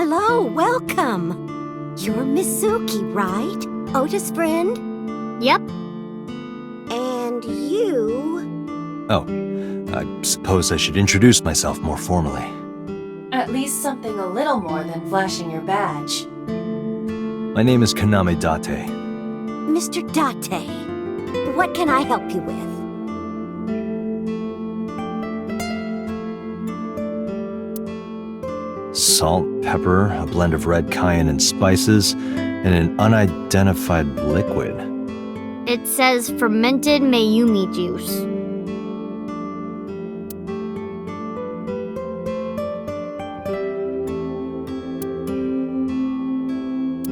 Hello, welcome. You're Mizuki, right? Ota's friend? Yep. And you... Oh, I suppose I should introduce myself more formally. At least something a little more than flashing your badge. My name is Kaname Date. Mr. Date, what can I help you with? Salt, pepper, a blend of red cayenne and spices, and an unidentified liquid. It says fermented Mayumi juice.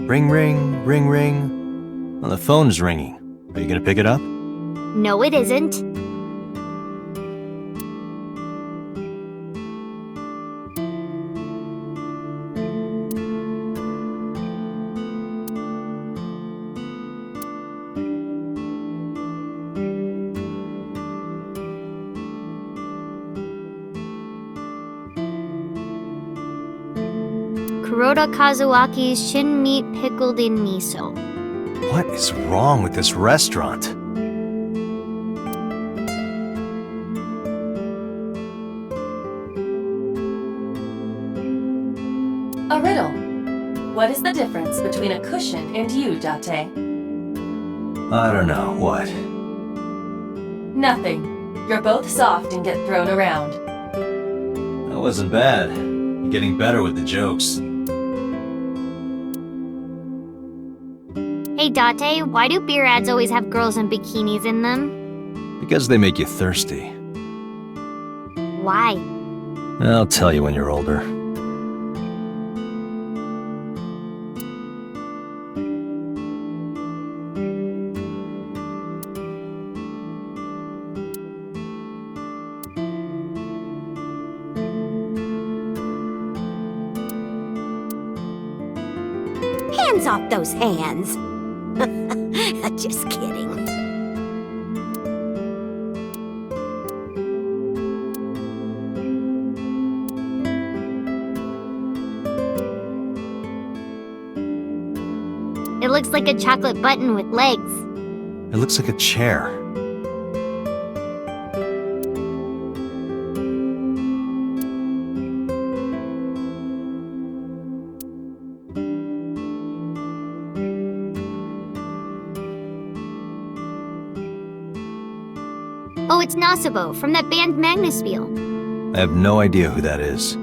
Ring, ring, ring, ring. Well, the phone's ringing. Are you gonna pick it up? No, it isn't. Kuroda Kazuaki's shin meat pickled in miso. What is wrong with this restaurant? A riddle. What is the difference between a cushion and you, Date? I don't know, what? Nothing. You're both soft and get thrown around. That wasn't bad. You're getting better with the jokes. Hey Date, why do beer ads always have girls in bikinis in them? Because they make you thirsty. Why? I'll tell you when you're older. Hands off those hands. Just kidding. It looks like a chocolate button with legs. It looks like a chair. Oh, it's Nasubo from that band Magnusspiel. I have no idea who that is.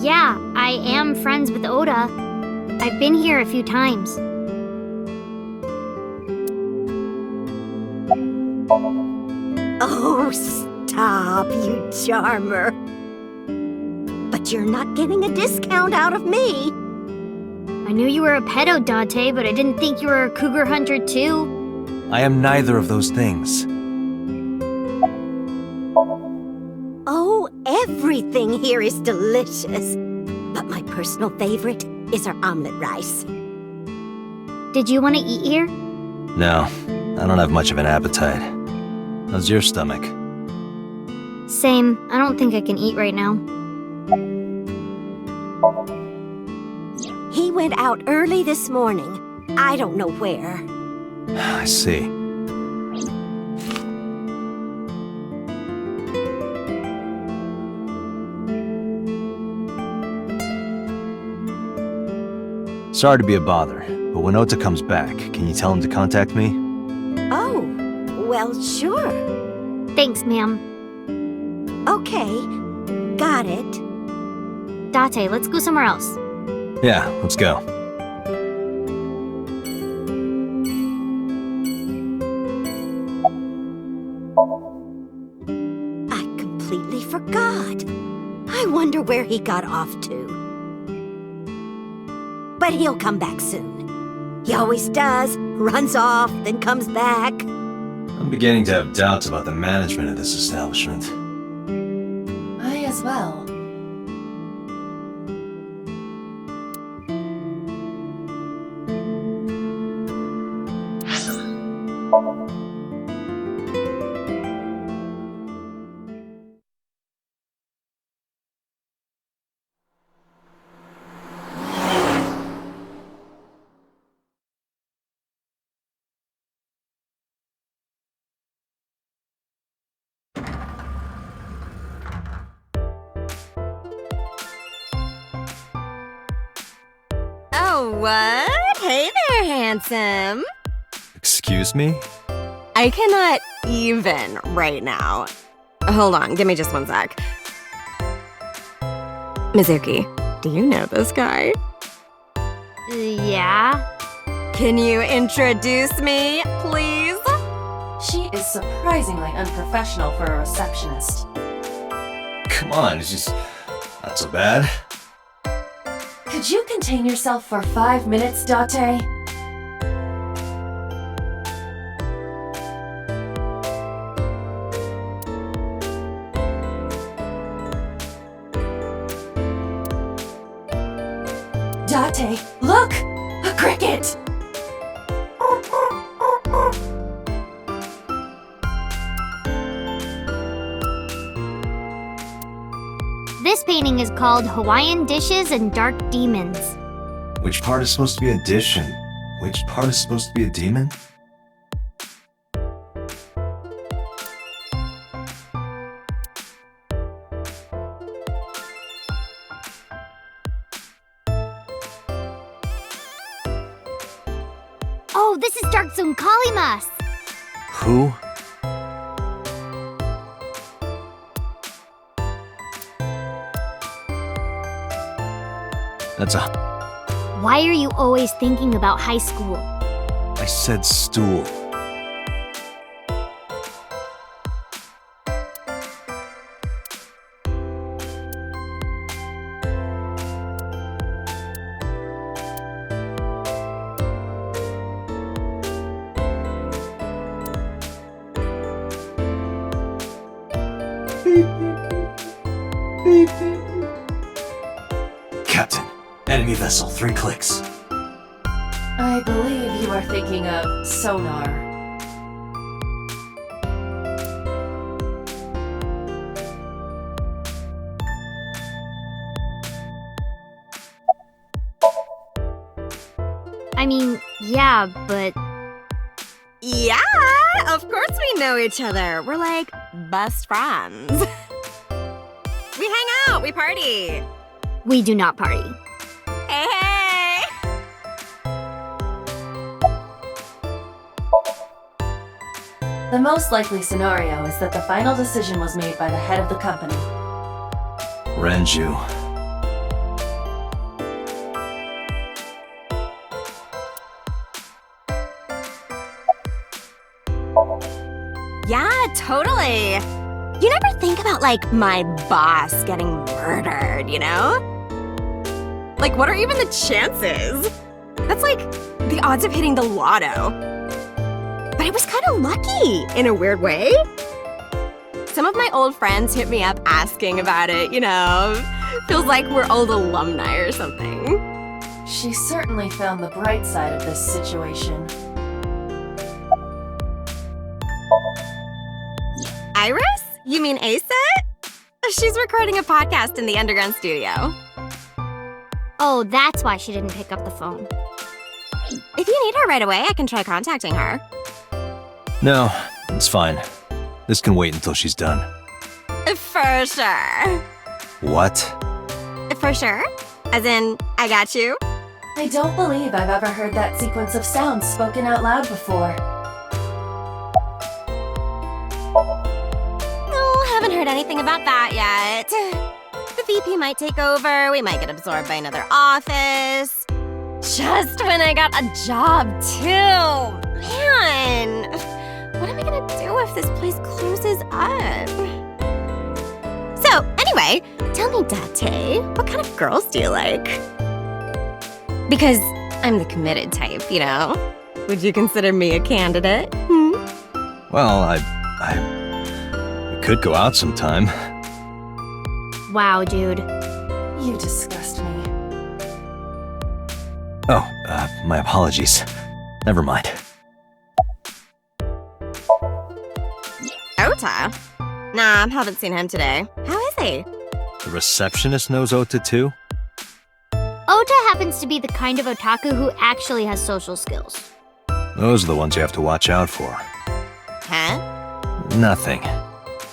Yeah, I am friends with Ota. I've been here a few times. Oh, stop, you charmer. But you're not getting a discount out of me. I knew you were a pedo, Date, but I didn't think you were a cougar hunter too. I am neither of those things. Oh, everything here is delicious. But my personal favorite is our omelet rice. Did you want to eat here? No, I don't have much of an appetite. How's your stomach? Same. I don't think I can eat right now. He went out early this morning. I don't know where. I see. Sorry to be a bother, but when Ota comes back, can you tell him to contact me? Oh, well, sure. Thanks, ma'am. Okay, got it. Date, let's go somewhere else. Yeah, let's go. I completely forgot. I wonder where he got off to. But he'll come back soon. He always does. Runs off, then comes back. I'm beginning to have doubts about the management of this establishment. I as well. Oh, what? Hey there, handsome. Excuse me? I cannot even right now. Hold on, give me just one sec. Mizuki, do you know this guy? Yeah? Can you introduce me, please? She is surprisingly unprofessional for a receptionist. Come on, it's just not so bad. Could you contain yourself for 5 minutes, Date? Date, look! A cricket! This painting is called Hawaiian Dishes and Dark Demons. Which part is supposed to be a dish and which part is supposed to be a demon? Oh, this is Dark Zone Kalimas! Who? That's a... Why are you always thinking about high school? I said stool. Captain, enemy vessel, 3 clicks. I believe you are thinking of sonar. I mean, yeah, but Yeah, of course we know each other. We're like best friends. We hang out, we party. we do not party. Hey, hey! The most likely scenario is that the final decision was made by the head of the company. Renju. Yeah, totally. You never think about, like, my boss getting murdered, you know? Like, what are even the chances? That's like the odds of hitting the lotto. But I was kind of lucky, in a weird way. Some of my old friends hit me up asking about it, you know? Feels like we're old alumni or something. She certainly found the bright side of this situation. Iris? You mean Asa? She's recording a podcast in the underground studio. Oh, that's why she didn't pick up the phone. If you need her right away, I can try contacting her. No, it's fine. This can wait until she's done. For sure. What? For sure? As in, I got you? I don't believe I've ever heard that sequence of sounds spoken out loud before. Oh, haven't heard anything about that yet. The VP might take over, we might get absorbed by another office. Just when I got a job, too. Man, what am I gonna do if this place closes up? So, anyway, tell me, Date, what kind of girls do you like? Because I'm the committed type, you know? Would you consider me a candidate? Well, we could go out sometime. Wow, dude. You disgust me. Oh, my apologies. Never mind. Ota? Nah, haven't seen him today. How is he? The receptionist knows Ota too? Ota happens to be the kind of otaku who actually has social skills. Those are the ones you have to watch out for. Huh? Nothing.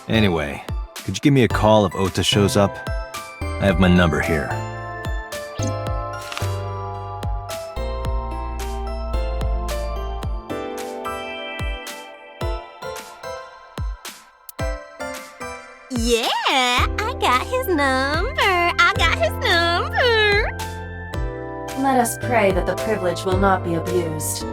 Anyway, could you give me a call if Ota shows up? I have my number here. Yeah, I got his number. I got his number. Let us pray that the privilege will not be abused.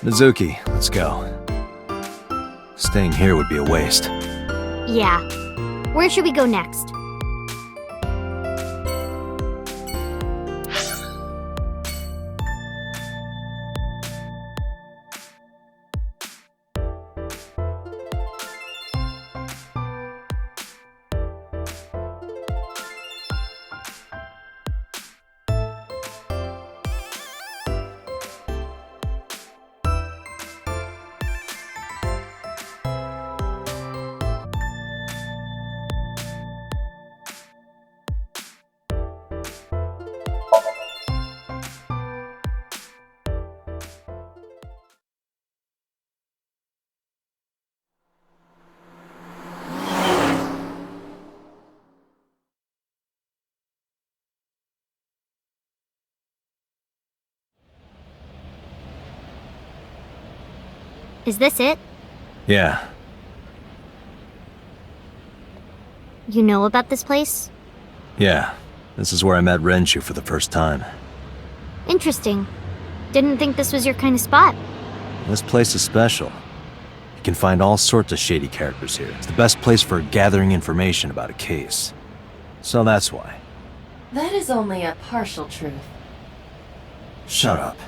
Mizuki, let's go. Staying here would be a waste. Yeah. Where should we go next? Is this it? Yeah, You know about this place? yeah. This is where I met Renshu for the first time. Interesting. Didn't think this was your kind of spot. This place is special. You can find all sorts of shady characters here. It's the best place for gathering information about a case. So that's why. That is only a partial truth. Shut up.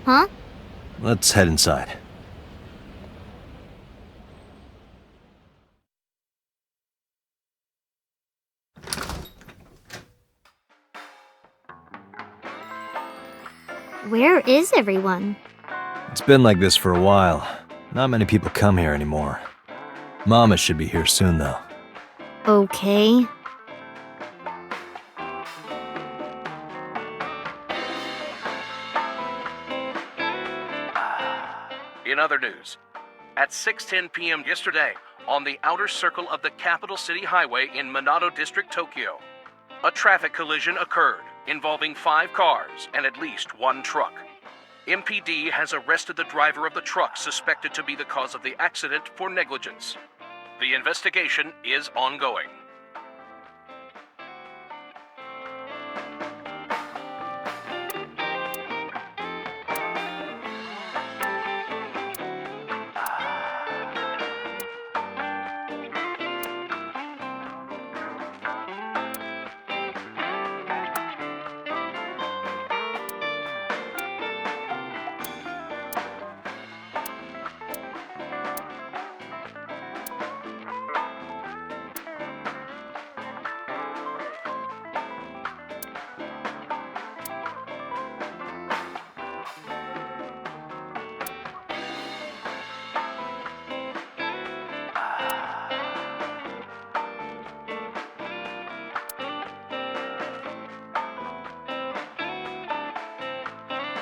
Huh? Let's head inside. Where is everyone? It's been like this for a while. Not many people come here anymore. Mama should be here soon, though. Okay. In other news, at 6:10 p.m. yesterday, on the outer circle of the Capital City Highway in Minato District, Tokyo, a traffic collision occurred involving 5 cars and at least 1 truck. MPD has arrested the driver of the truck suspected to be the cause of the accident for negligence. The investigation is ongoing.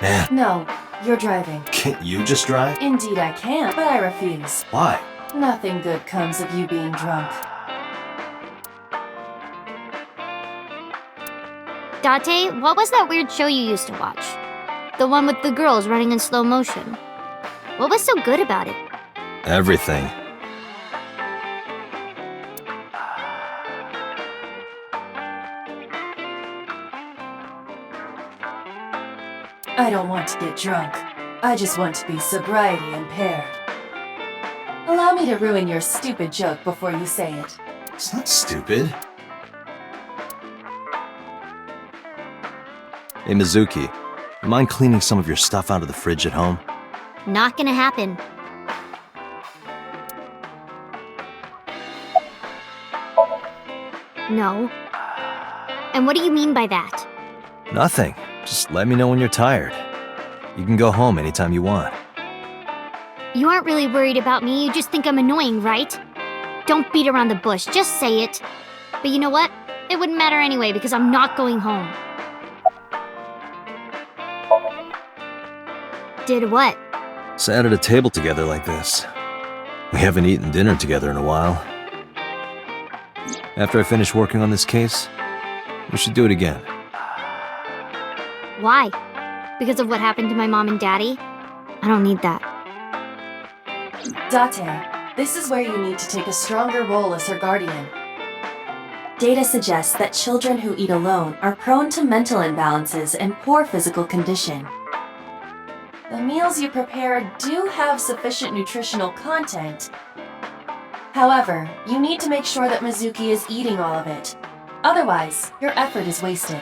Man, No, you're driving. can't you just drive? Indeed I can, but I refuse. Why? Nothing good comes of you being drunk. Date, what was that weird show you used to watch? The one with the girls running in slow motion. What was so good about it? Everything. I don't want to get drunk. I just want to be sobriety impaired. Allow me to ruin your stupid joke before you say it. It's not stupid. Hey, Mizuki, you mind cleaning some of your stuff out of the fridge at home? Not gonna happen. No. And what do you mean by that? Nothing. Just let me know when you're tired. You can go home anytime you want. You aren't really worried about me, you just think I'm annoying, right? Don't beat around the bush, just say it. But you know what? It wouldn't matter anyway because I'm not going home. Did what? Sat at a table together like this. We haven't eaten dinner together in a while. After I finish working on this case, we should do it again. Why? Because of what happened to my mom and daddy? I don't need that. Date, this is where you need to take a stronger role as her guardian. Data suggests that children who eat alone are prone to mental imbalances and poor physical condition. The meals you prepare do have sufficient nutritional content. However, you need to make sure that Mizuki is eating all of it. Otherwise, your effort is wasted.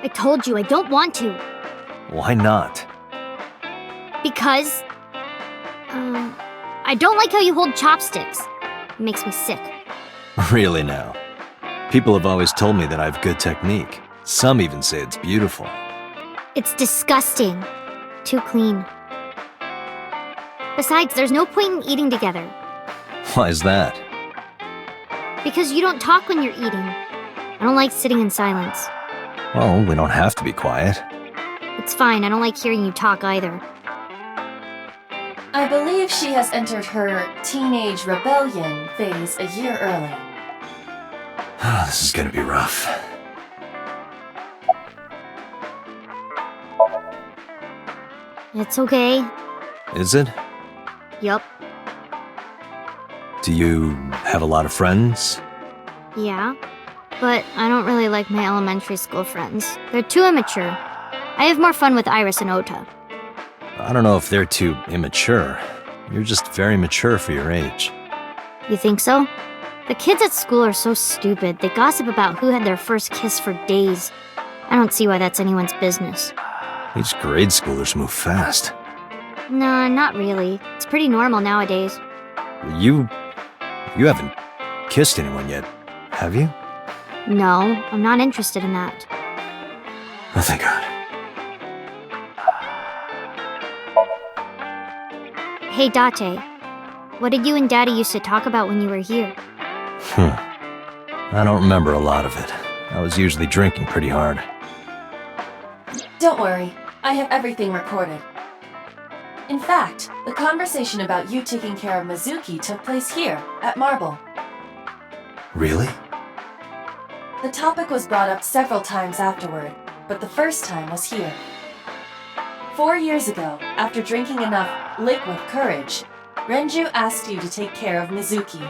I told you I don't want to. Why not? Because... I don't like how you hold chopsticks. It makes me sick. Really now? People have always told me that I have good technique. Some even say it's beautiful. It's disgusting. Too clean. Besides, there's no point in eating together. Why is that? Because you don't talk when you're eating. I don't like sitting in silence. Well, we don't have to be quiet. It's fine, I don't like hearing you talk either. I believe she has entered her teenage rebellion phase a year early. This is gonna be rough. It's okay. Is it? Yup. Do you have a lot of friends? Yeah. But I don't really like my elementary school friends. They're too immature. I have more fun with Iris and Ota. I don't know if they're too immature. You're just very mature for your age. You think so? The kids at school are so stupid. They gossip about who had their first kiss for days. I don't see why that's anyone's business. These grade schoolers move fast. Nah, not really. It's pretty normal nowadays. You haven't kissed anyone yet, have you? No, I'm not interested in that. Oh, thank God. Hey, Date. What did you and Daddy used to talk about when you were here? I don't remember a lot of it. I was usually drinking pretty hard. Don't worry, I have everything recorded. In fact, the conversation about you taking care of Mizuki took place here, at Marble. Really? The topic was brought up several times afterward, but the first time was here. 4 years ago, after drinking enough liquid courage, Renju asked you to take care of Mizuki.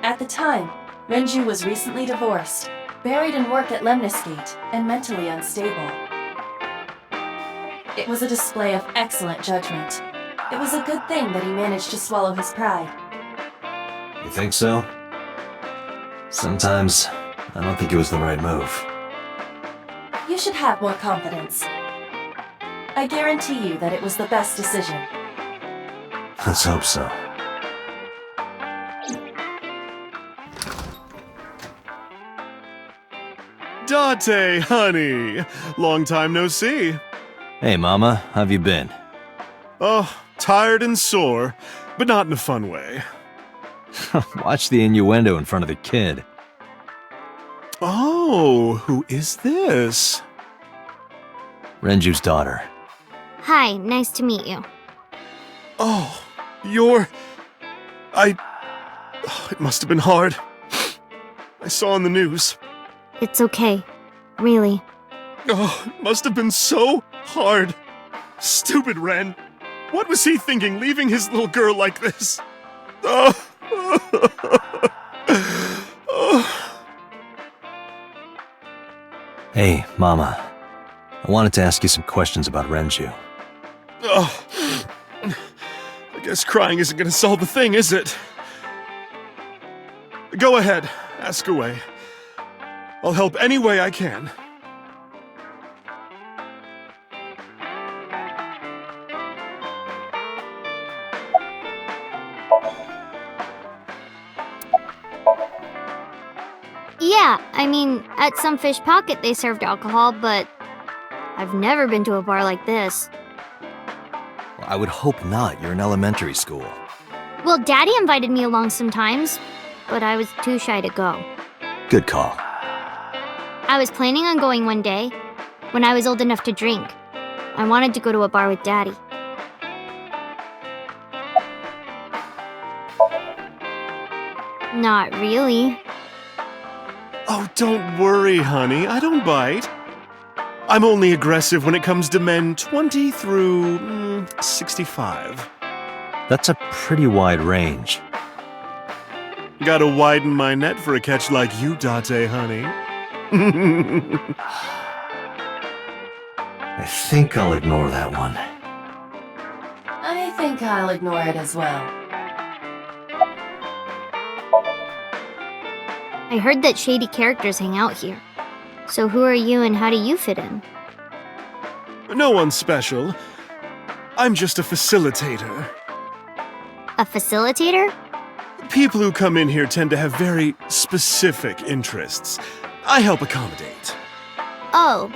At the time, Renju was recently divorced, buried in work at Lemniscate, and mentally unstable. It was a display of excellent judgment. It was a good thing that he managed to swallow his pride. You think so? Sometimes, I don't think it was the right move. You should have more confidence. I guarantee you that it was the best decision. Let's hope so. Date, honey! Long time no see. Hey, Mama, how have you been? Oh, tired and sore, but not in a fun way. Watch the innuendo in front of the kid. Oh, who is this? Renju's daughter. Hi, nice to meet you. Oh, it must have been hard. I saw on the news. It's okay. Really. Oh, it must have been so hard. Stupid Ren. What was he thinking, leaving his little girl like this? Oh. Hey, Mama. I wanted to ask you some questions about Renju. Oh. I guess crying isn't gonna solve the thing, is it? Go ahead, ask away. I'll help any way I can. Yeah, I mean, at some fish pocket they served alcohol, but I've never been to a bar like this. Well, I would hope not. You're in elementary school. Well, Daddy invited me along sometimes, but I was too shy to go. Good call. I was planning on going one day, when I was old enough to drink. I wanted to go to a bar with Daddy. Not really. Oh, don't worry, honey. I don't bite. I'm only aggressive when it comes to men 20 through 65. That's a pretty wide range. Gotta widen my net for a catch like you, Date, honey. I think I'll ignore that one. I think I'll ignore it as well. I heard that shady characters hang out here. So who are you and how do you fit in? No one special. I'm just a facilitator. A facilitator? People who come in here tend to have very specific interests. I help accommodate. Oh,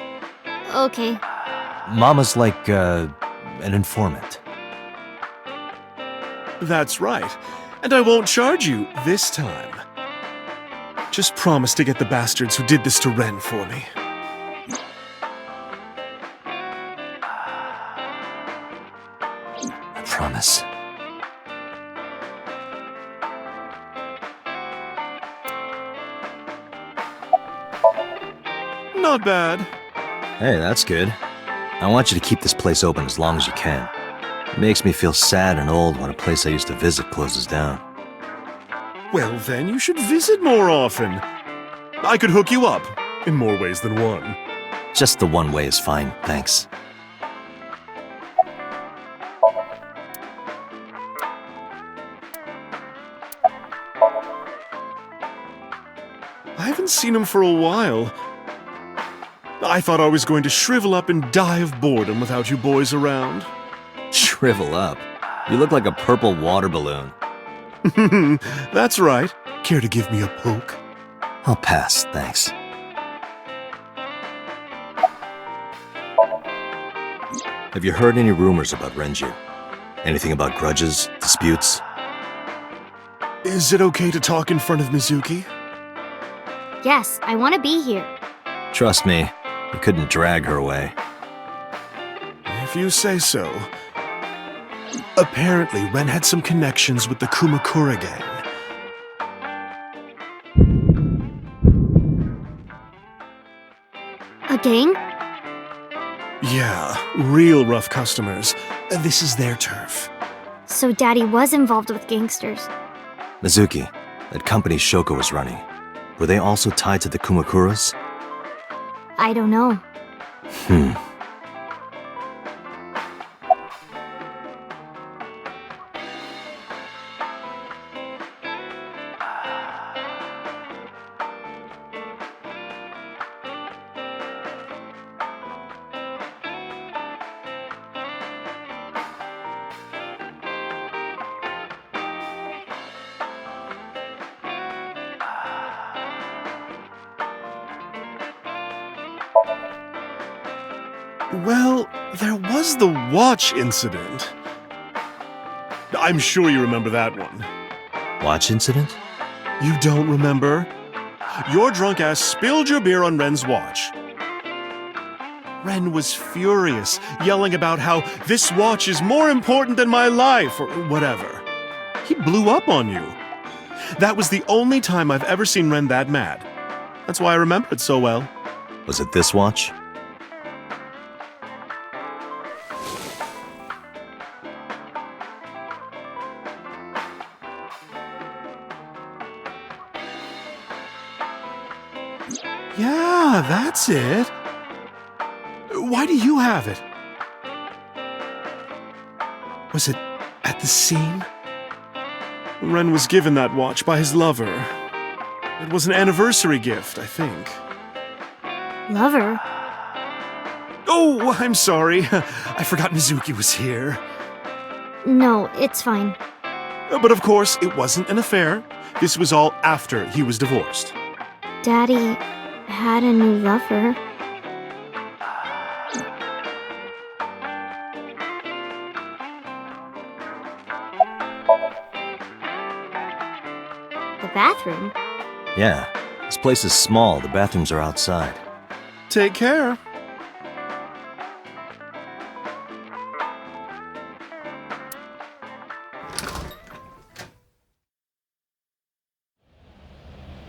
okay. Mama's like, an informant. That's right. And I won't charge you this time. Just promise to get the bastards who did this to Ren for me. I promise. Not bad. Hey, that's good. I want you to keep this place open as long as you can. It makes me feel sad and old when a place I used to visit closes down. Well, then you should visit more often. I could hook you up, in more ways than one. Just the one way is fine, thanks. I haven't seen him for a while. I thought I was going to shrivel up and die of boredom without you boys around. Shrivel up. You look like a purple water balloon. That's right. Care to give me a poke? I'll pass, thanks. Have you heard any rumors about Renju? Anything about grudges, disputes? Is it okay to talk in front of Mizuki? Yes, I want to be here. Trust me, you couldn't drag her away. If you say so. Apparently, Ren had some connections with the Kumakura gang. A gang? Yeah, real rough customers. This is their turf. So Daddy was involved with gangsters. Mizuki, that company Shoko was running, were they also tied to the Kumakuras? I don't know. Well, there was the watch incident. I'm sure you remember that one. Watch incident? You don't remember? Your drunk ass spilled your beer on Ren's watch. Ren was furious, yelling about how this watch is more important than my life, or whatever. He blew up on you. That was the only time I've ever seen Ren that mad. That's why I remember it so well. Was it this watch? Yeah, that's it. Why do you have it? Was it at the scene? Ren was given that watch by his lover. It was an anniversary gift, I think. Lover? Oh, I'm sorry. I forgot Mizuki was here. No, it's fine. But of course, it wasn't an affair. This was all after he was divorced. Daddy had a new lover. The bathroom? Yeah, this place is small. The bathrooms are outside. Take care.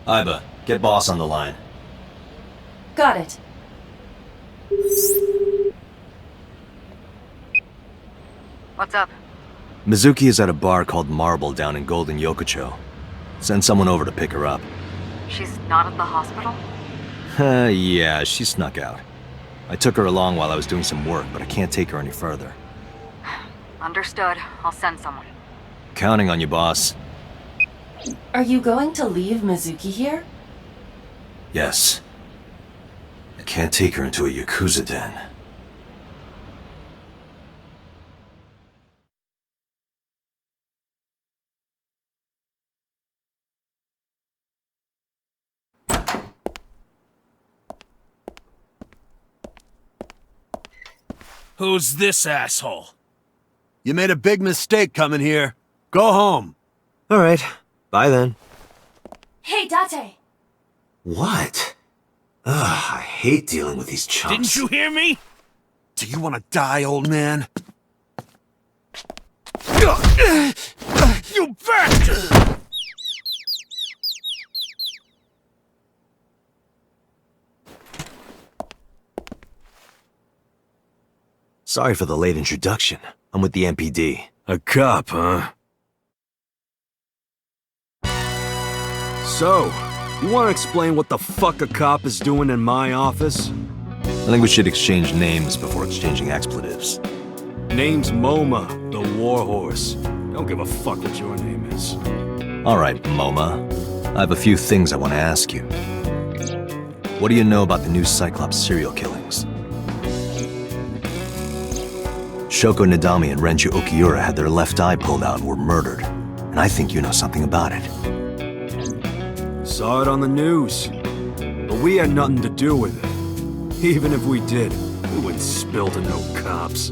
Iba, get boss on the line. Got it. What's up? Mizuki is at a bar called Marble down in Golden Yokocho. Send someone over to pick her up. She's not at the hospital? Yeah, she snuck out. I took her along while I was doing some work, but I can't take her any further. Understood. I'll send someone. Counting on you, boss. Are you going to leave Mizuki here? Yes. I can't take her into a Yakuza den. Who's this asshole? You made a big mistake coming here. Go home. All right. Bye then. Hey, Date! What? Ugh, I hate dealing with these chumps. Didn't you hear me? Do you want to die, old man? You bastard! Sorry for the late introduction. I'm with the MPD. A cop, huh? So, you want to explain what the fuck a cop is doing in my office? I think we should exchange names before exchanging expletives. Name's MoMA, the warhorse. Don't give a fuck what your name is. All right, MoMA. I have a few things I want to ask you. What do you know about the new Cyclops serial killings? Shoko Nadami and Renju Okiura had their left eye pulled out and were murdered. And I think you know something about it. Saw it on the news. But we had nothing to do with it. Even if we did, we wouldn't spill to no cops.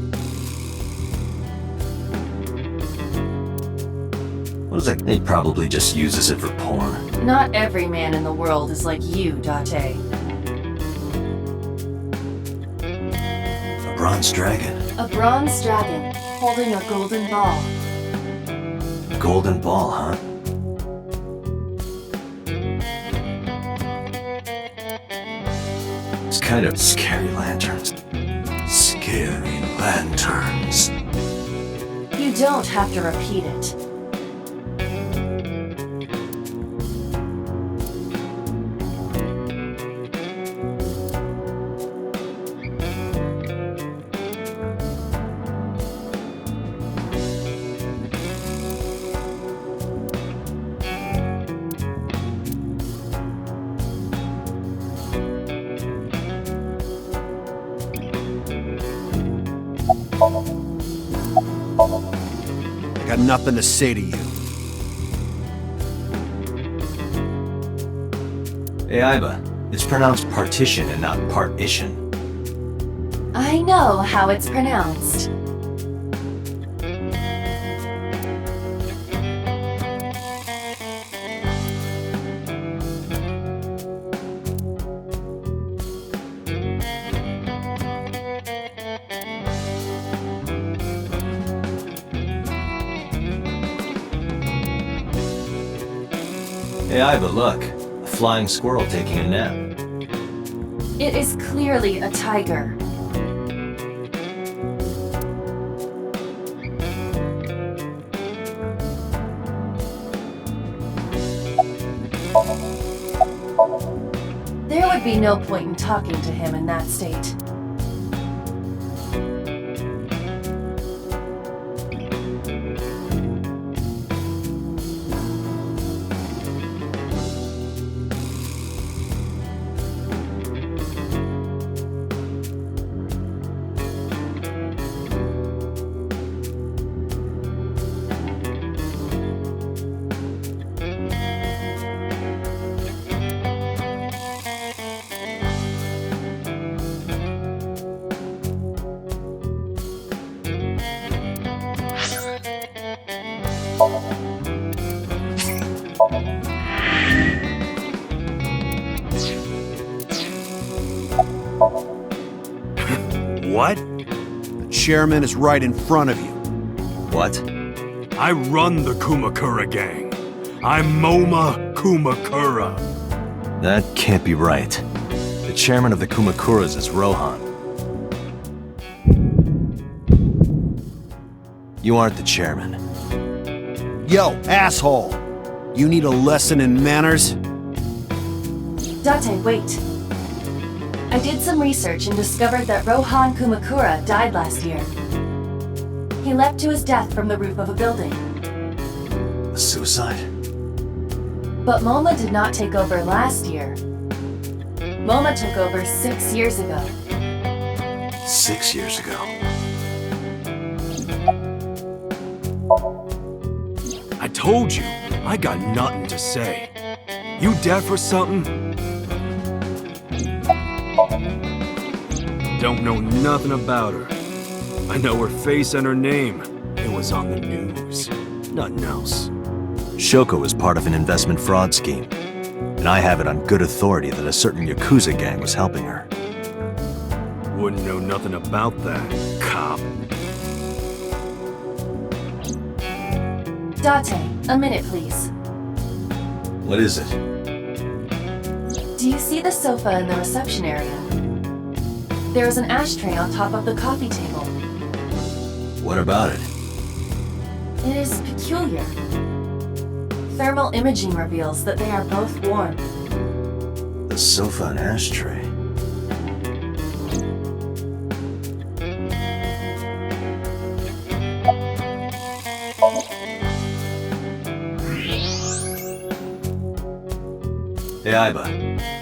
What is that? They probably just uses it for porn. Not every man in the world is like you, Date. A bronze dragon. A bronze dragon holding a golden ball. A golden ball, huh? It's kind of scary lanterns. Scary lanterns. You don't have to repeat it. I got nothing to say to you. Hey, Iba. It's pronounced partition and not partition. I know how it's pronounced. Hey, Iba, look. A flying squirrel taking a nap. It is clearly a tiger. There would be no point in talking to him in that state. chairman is right in front of you. What? I run the Kumakura gang. I'm Moma Kumakura. That can't be right. The chairman of the Kumakuras is Rohan. You aren't the chairman. Yo, asshole! You need a lesson in manners? Date, wait. I did some research and discovered that Rohan Kumakura died last year. He leapt to his death from the roof of a building. A suicide? But MoMA did not take over last year. MoMA took over 6 years ago. 6 years ago. I told you, I got nothing to say. You deaf or something? Don't know nothing about her. I know her face and her name. It was on the news. Nothing else. Shoko was part of an investment fraud scheme, and I have it on good authority that a certain Yakuza gang was helping her. Wouldn't know nothing about that, cop. Date, a minute please. What is it? Do you see the sofa in the reception area? There is an ashtray on top of the coffee table. What about it? It is peculiar. Thermal imaging reveals that they are both warm. The sofa and ashtray. Hey, Aiba,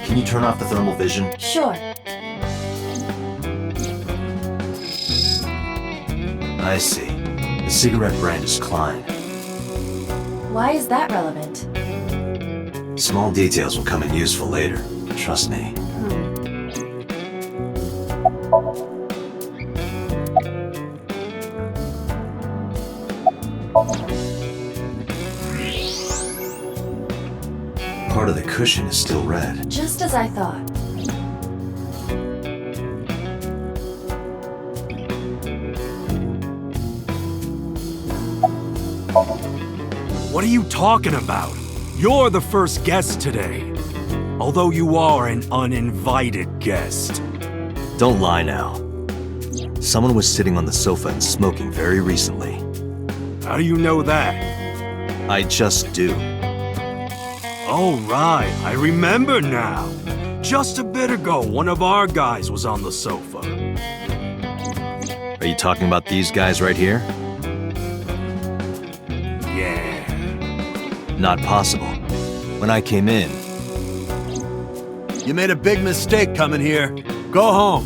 can you turn off the thermal vision? Sure. I see. The cigarette brand is Klein. Why is that relevant? Small details will come in useful later. Trust me. Part of the cushion is still red. Just as I thought. What are you talking about? You're the first guest today. Although you are an uninvited guest. Don't lie now. Someone was sitting on the sofa and smoking very recently. How do you know that? I just do. Oh, right, I remember now. Just a bit ago, one of our guys was on the sofa. Are you talking about these guys right here? Yeah. Not possible. When I came in... You made a big mistake coming here. Go home.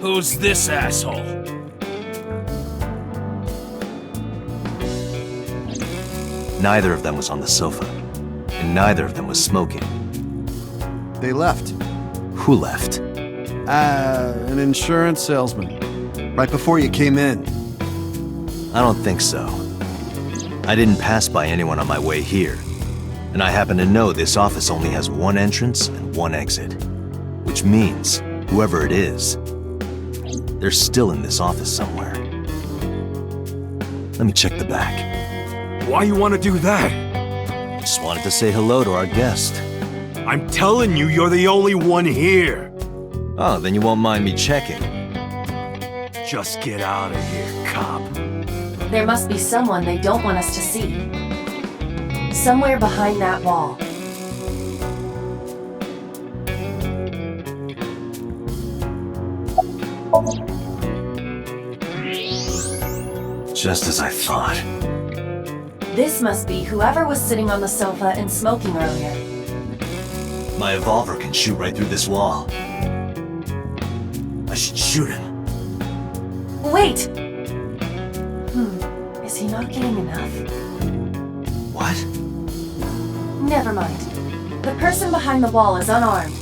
Who's this asshole? Neither of them was on the sofa, and neither of them was smoking. They left. Who left? An insurance salesman. Right before you came in. I don't think so. I didn't pass by anyone on my way here, and I happen to know this office only has one entrance and one exit, which means whoever it is, they're still in this office somewhere. Let me check the back. Why you want to do that? I just wanted to say hello to our guest. I'm telling you, you're the only one here. Oh, then you won't mind me checking. Just get out of here, cop. There must be someone they don't want us to see. Somewhere behind that wall. Just as I thought. This must be whoever was sitting on the sofa and smoking earlier. My revolver can shoot right through this wall. I should shoot him. Wait! Is he not getting enough? What? Never mind. The person behind the wall is unarmed.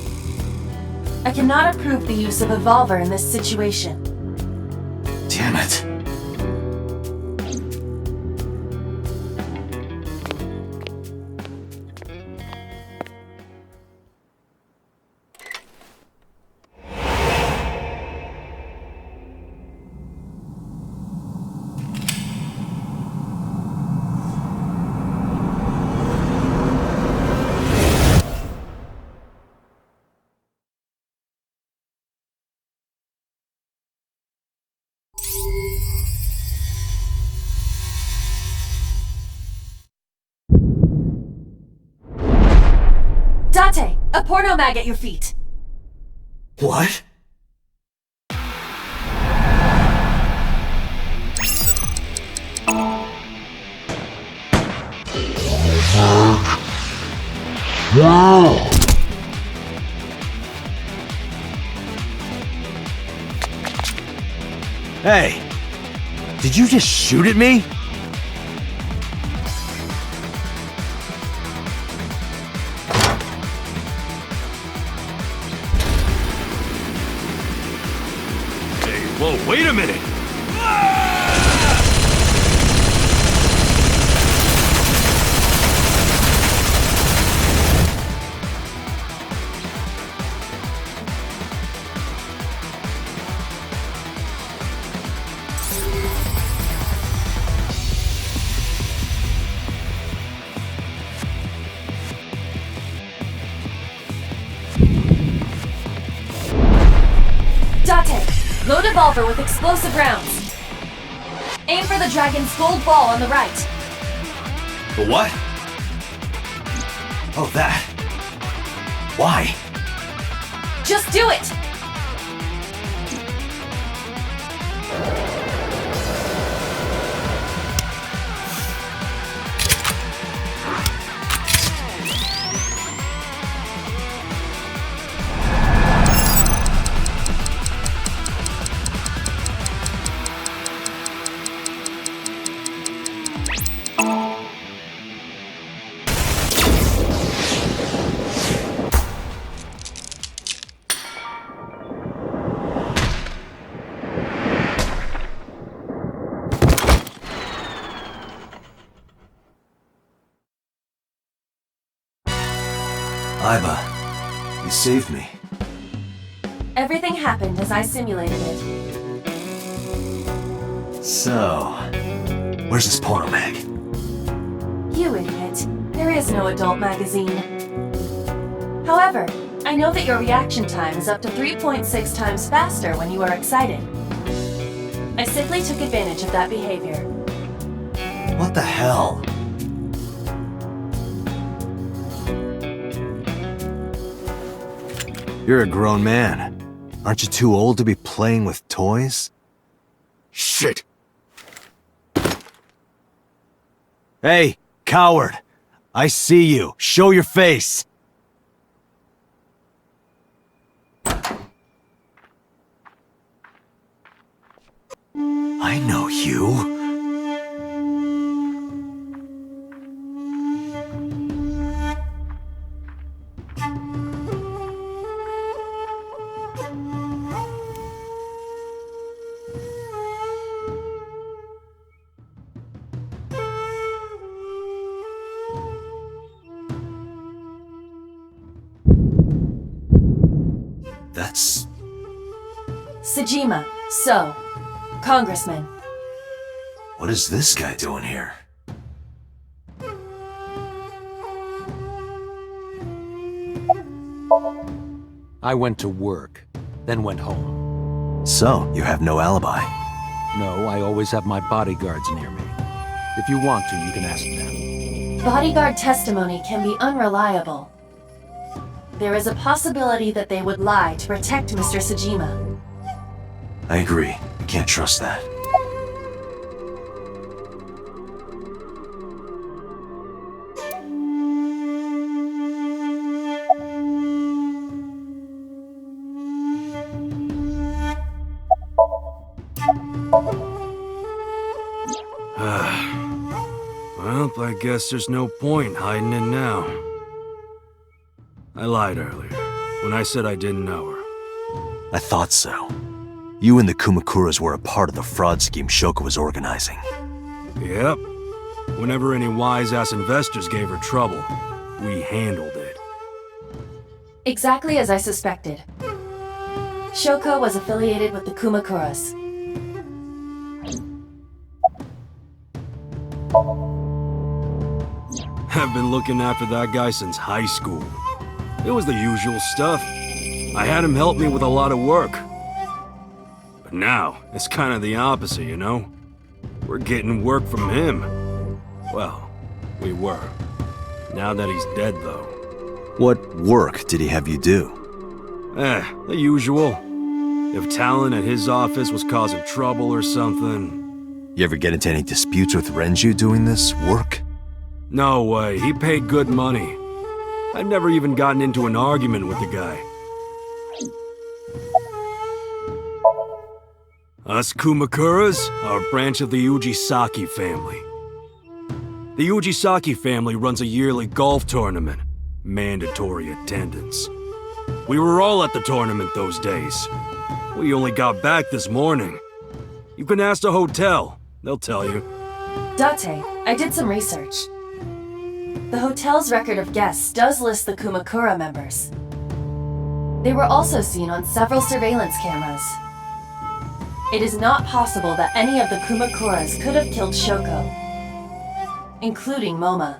I cannot approve the use of a revolver in this situation. Damn it. porno mag at your feet. What? Hey! Did you just shoot at me? Hey, whoa, wait a minute! Date, load a revolver with explosive rounds. Aim for the dragon's gold ball on the right. The what? Oh, that. Why? Just do it! Iba, you saved me. Everything happened as I simulated it. So, where's this porno mag? You idiot. There is no adult magazine. However, I know that your reaction time is up to 3.6 times faster when you are excited. I simply took advantage of that behavior. What the hell? You're a grown man. Aren't you too old to be playing with toys? Shit! Hey, coward! I see you. Show your face! I know you. That's... Sejima, so, Congressman. What is this guy doing here? I went to work, then went home. So, you have no alibi? No, I always have my bodyguards near me. If you want to, you can ask them. Bodyguard testimony can be unreliable. There is a possibility that they would lie to protect Mr. Sejima. I agree. I can't trust that. Well, I guess there's no point hiding it now. I lied earlier, when I said I didn't know her. I thought so. You and the Kumakuras were a part of the fraud scheme Shoko was organizing. Yep. Whenever any wise-ass investors gave her trouble, we handled it. Exactly as I suspected. Shoko was affiliated with the Kumakuras. I've been looking after that guy since high school. It was the usual stuff. I had him help me with a lot of work. But now, it's kind of the opposite, you know? We're getting work from him. Well, we were. Now that he's dead, though, What work did he have you do? The usual. If Talon at his office was causing trouble or something... You ever get into any disputes with Renju doing this work? No way, he paid good money. I've never even gotten into an argument with the guy. Us Kumakuras are a branch of the Ujisaki family. The Ujisaki family runs a yearly golf tournament. Mandatory attendance. We were all at the tournament those days. We only got back this morning. You can ask the hotel. They'll tell you. Date, I did some research. The hotel's record of guests does list the Kumakura members. They were also seen on several surveillance cameras. It is not possible that any of the Kumakuras could have killed Shoko, including Moma.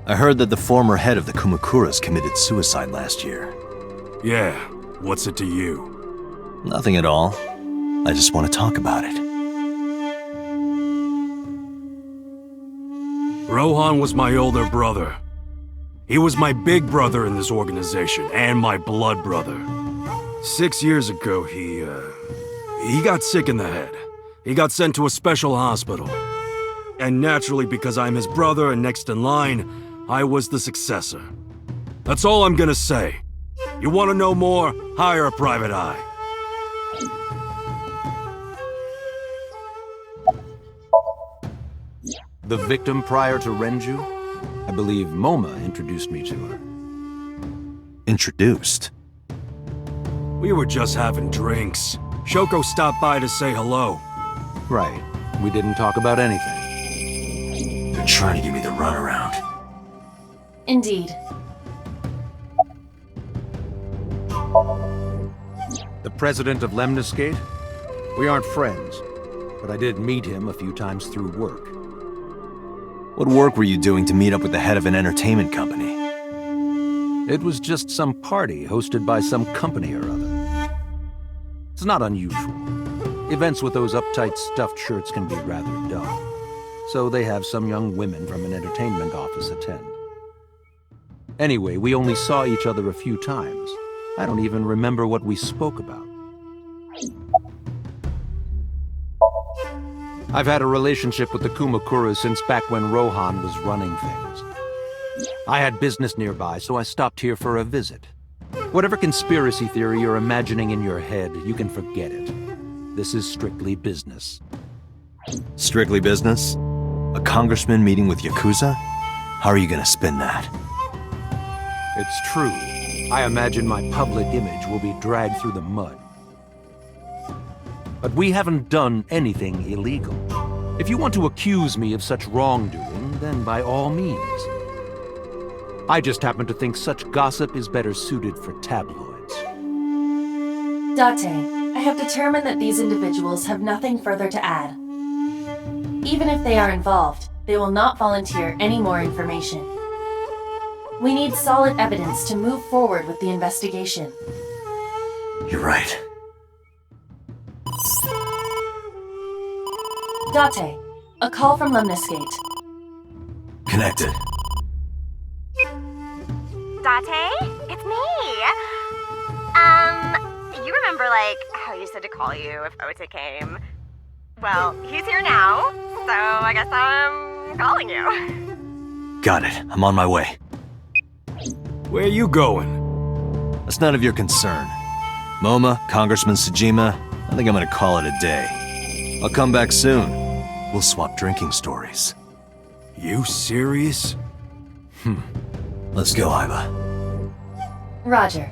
I heard that the former head of the Kumakuras committed suicide last year. Yeah, what's it to you? Nothing at all. I just want to talk about it. Rohan was my older brother. He was my big brother in this organization, and my blood brother. 6 years ago, he got sick in the head. He got sent to a special hospital. And naturally, because I'm his brother and next in line, I was the successor. That's all I'm gonna say. You want to know more? Hire a private eye. The victim prior to Renju? I believe Moma introduced me to her. Introduced? We were just having drinks. Shoko stopped by to say hello. Right. We didn't talk about anything. They're trying to give me the runaround. Indeed. The president of Lemniscate? We aren't friends, but I did meet him a few times through work. What work were you doing to meet up with the head of an entertainment company? It was just some party hosted by some company or other. It's not unusual. Events with those uptight stuffed shirts can be rather dull. So they have some young women from an entertainment office attend. Anyway, we only saw each other a few times. I don't even remember what we spoke about. I've had a relationship with the Kumakuras since back when Rohan was running things. I had business nearby, so I stopped here for a visit. Whatever conspiracy theory you're imagining in your head, you can forget it. This is strictly business. Strictly business? A congressman meeting with Yakuza? How are you gonna spin that? It's true. I imagine my public image will be dragged through the mud. But we haven't done anything illegal. If you want to accuse me of such wrongdoing, then by all means. I just happen to think such gossip is better suited for tabloids. Date, I have determined that these individuals have nothing further to add. Even if they are involved, they will not volunteer any more information. We need solid evidence to move forward with the investigation. You're right. Date, a call from Lemniscate. Connected. Date? It's me! You remember, like, how you said to call you if Ota came? Well, he's here now, so I guess I'm calling you. Got it. I'm on my way. Where you going? That's none of your concern. Moma, Congressman Tsujima, I think I'm gonna call it a day. I'll come back soon. We'll swap drinking stories. You serious? Let's go, Iba. Roger.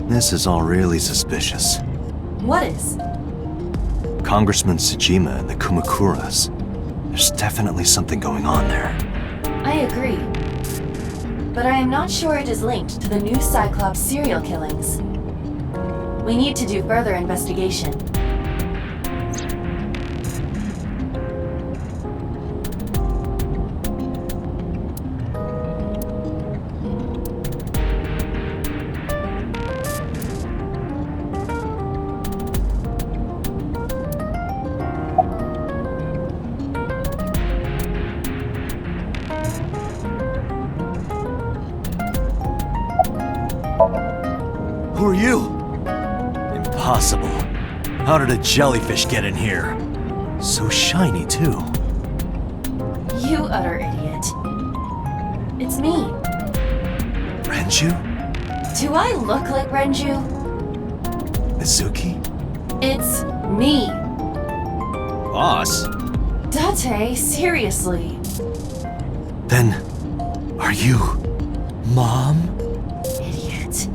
This is all really suspicious. What is? Congressman Tsujima and the Kumakuras. There's definitely something going on there. I agree. But I am not sure it is linked to the new Cyclops serial killings. We need to do further investigation. Who are you? Impossible. How did a jellyfish get in here? So shiny, too. You utter idiot. It's me. Renju? Do I look like Renju? Mizuki? It's me. Boss? Date, seriously. Then, are you... Mom? Idiot.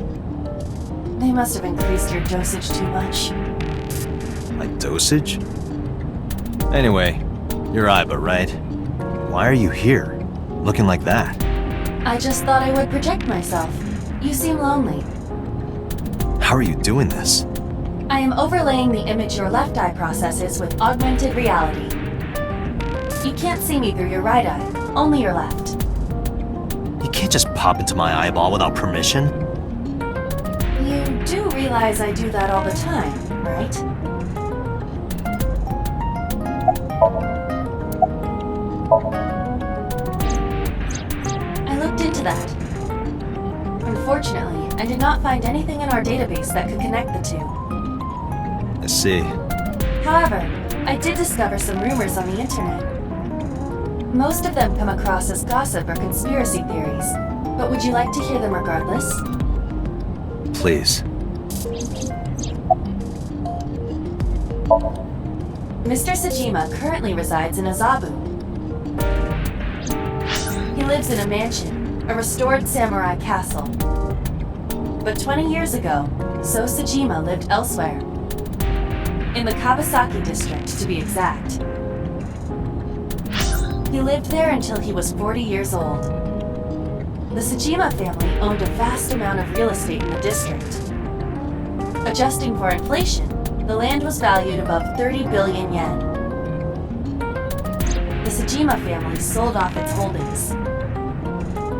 They must have increased your dosage too much. My dosage? Anyway, you're Iba, right? Why are you here? Looking like that? I just thought I would project myself. You seem lonely. How are you doing this? I am overlaying the image your left eye processes with augmented reality. You can't see me through your right eye, only your left. You can't just pop into my eyeball without permission. You do realize I do that all the time, right? I looked into that. Unfortunately, I did not find anything in our database that could connect the two. I see. However, I did discover some rumors on the internet. Most of them come across as gossip or conspiracy theories, but would you like to hear them regardless? Please. Mr. Sajima currently resides in Azabu. He lives in a mansion, a restored samurai castle. But 20 years ago, So Sajima lived elsewhere. In the Kawasaki district, to be exact. He lived there until he was 40 years old. The Sajima family owned a vast amount of real estate in the district. Adjusting for inflation, the land was valued above 30 billion yen. The Sajima family sold off its holdings.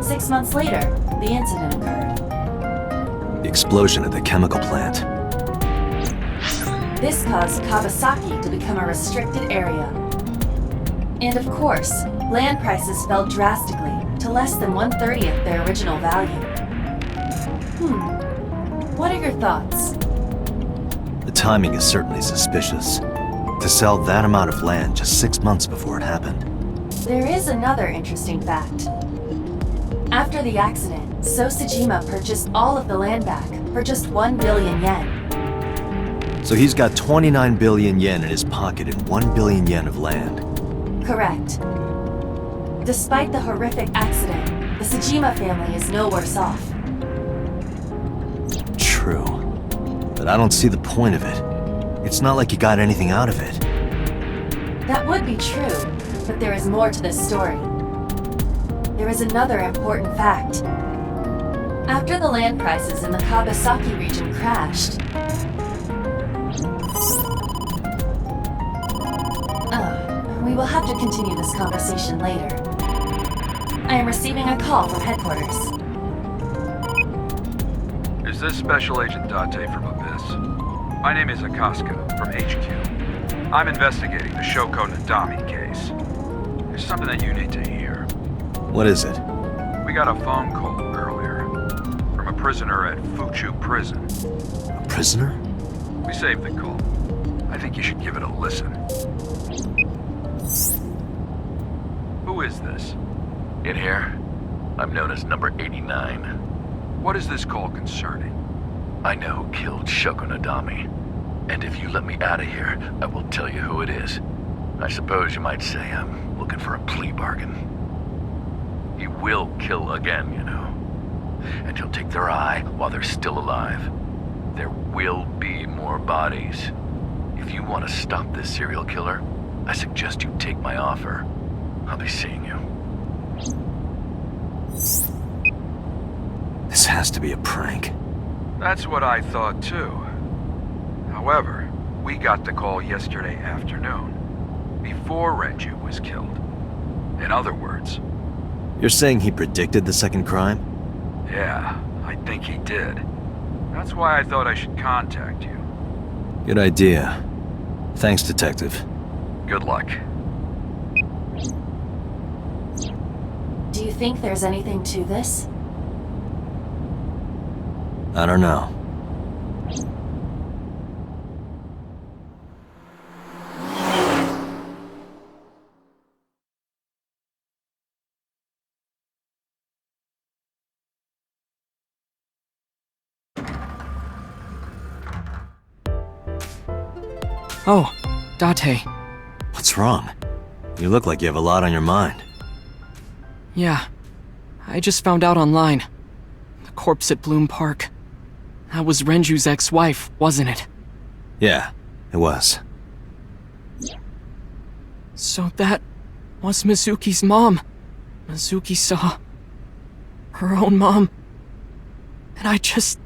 6 months later, the incident occurred. The explosion at the chemical plant. This caused Kawasaki to become a restricted area. And of course, land prices fell drastically to less than 1/30 their original value. What are your thoughts? The timing is certainly suspicious. To sell that amount of land just 6 months before it happened. There is another interesting fact. After the accident, So Sajima purchased all of the land back for just 1 billion yen. So he's got 29 billion yen in his pocket and 1 billion yen of land. Correct. Despite the horrific accident, the Sajima family is no worse off. True. But I don't see the point of it. It's not like you got anything out of it. That would be true, but there is more to this story. There is another important fact. After the land prices in the Kawasaki region crashed, we will have to continue this conversation later. I am receiving a call from headquarters. Is this Special Agent Date from Abyss? My name is Akaska from HQ. I'm investigating the Shoko Nadami case. There's something that you need to hear. What is it? We got a phone call earlier from a prisoner at Fuchu Prison. A prisoner? We saved the call. I think you should give it a listen. Who is this? In here, I'm known as number 89. What is this call concerning? I know who killed Shoko Nadami. And if you let me out of here, I will tell you who it is. I suppose you might say I'm looking for a plea bargain. He will kill again, you know. And he'll take their eye while they're still alive. There will be more bodies. If you want to stop this serial killer, I suggest you take my offer. I'll be seeing you. This has to be a prank. That's what I thought too. However, we got the call yesterday afternoon, before Renju was killed. In other words... You're saying he predicted the second crime? Yeah, I think he did. That's why I thought I should contact you. Good idea. Thanks, Detective. Good luck. Do you think there's anything to this? I don't know. Oh, Date. What's wrong? You look like you have a lot on your mind. Yeah, I just found out online. The corpse at Bloom Park. That was Renju's ex-wife, wasn't it? Yeah, it was. So that was Mizuki's mom. Mizuki saw her own mom. And I just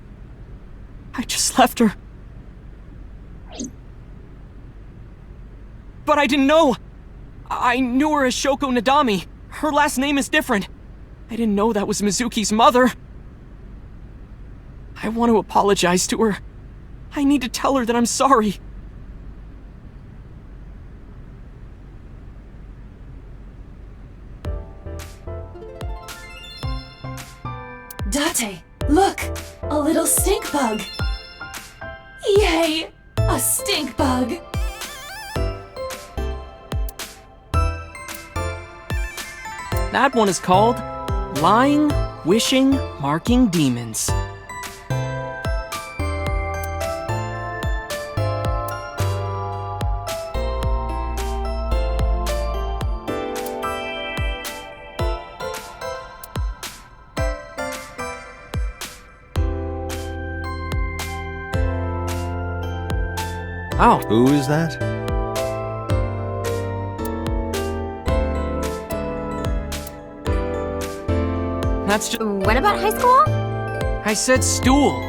left her. But I didn't know! I knew her as Shoko Nadami. Her last name is different. I didn't know that was Mizuki's mother. I want to apologize to her. I need to tell her that I'm sorry. Date, look! A little stink bug! Yay! A stink bug! That one is called Lying, Wishing, Marking Demons. Oh. Who is that? That's just... What about high school? I said stool.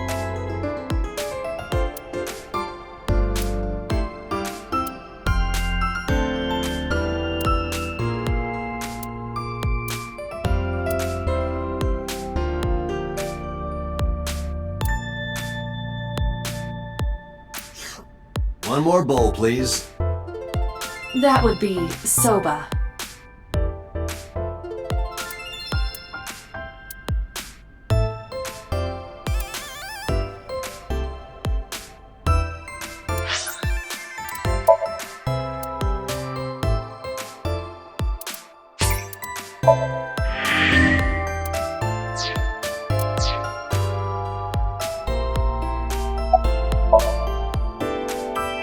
One more bowl, please. That would be soba.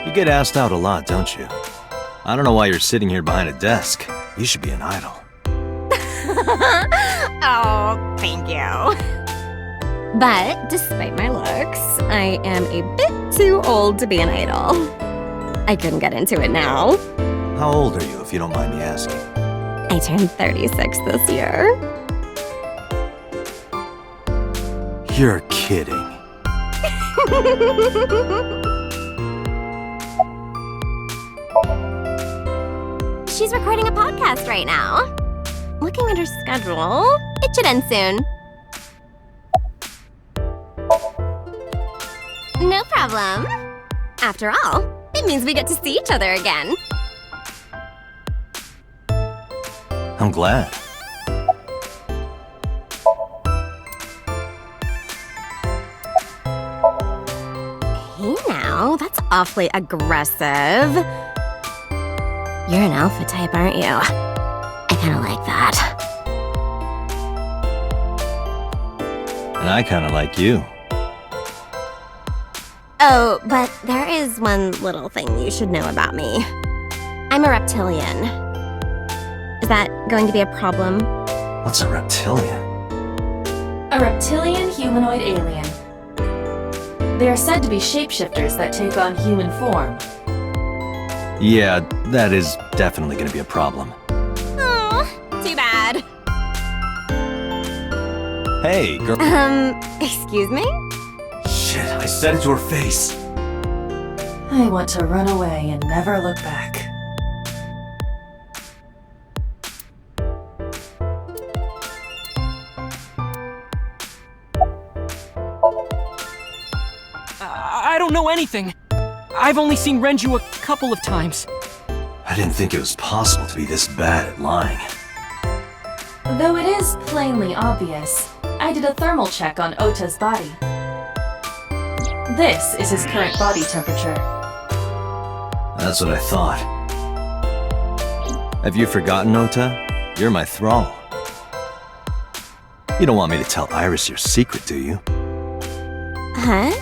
You get asked out a lot, don't you? I don't know why you're sitting here behind a desk. You should be an idol. Oh, thank you. But despite my looks, I am a bit too old to be an idol. I couldn't get into it now. How old are you, if you don't mind me asking? I turned 36 this year. You're kidding. She's recording a podcast right now. Looking at her schedule, it should end soon. No problem. After all, it means we get to see each other again. I'm glad. Hey now, that's awfully aggressive. You're an alpha type, aren't you? I kinda like that. And I kinda like you. Oh, but there is one little thing you should know about me. I'm a reptilian. Is that going to be a problem? What's a reptilian? A reptilian humanoid alien. They are said to be shapeshifters that take on human form. Yeah, that is definitely gonna be a problem. Oh, too bad. Hey, girl. Excuse me? Shit, I said it to her face. I want to run away and never look back. I don't know anything. I've only seen Renju a couple of times. I didn't think it was possible to be this bad at lying. Though it is plainly obvious, I did a thermal check on Ota's body. This is his current body temperature. That's what I thought. Have you forgotten, Ota? You're my thrall. You don't want me to tell Iris your secret, do you? Huh?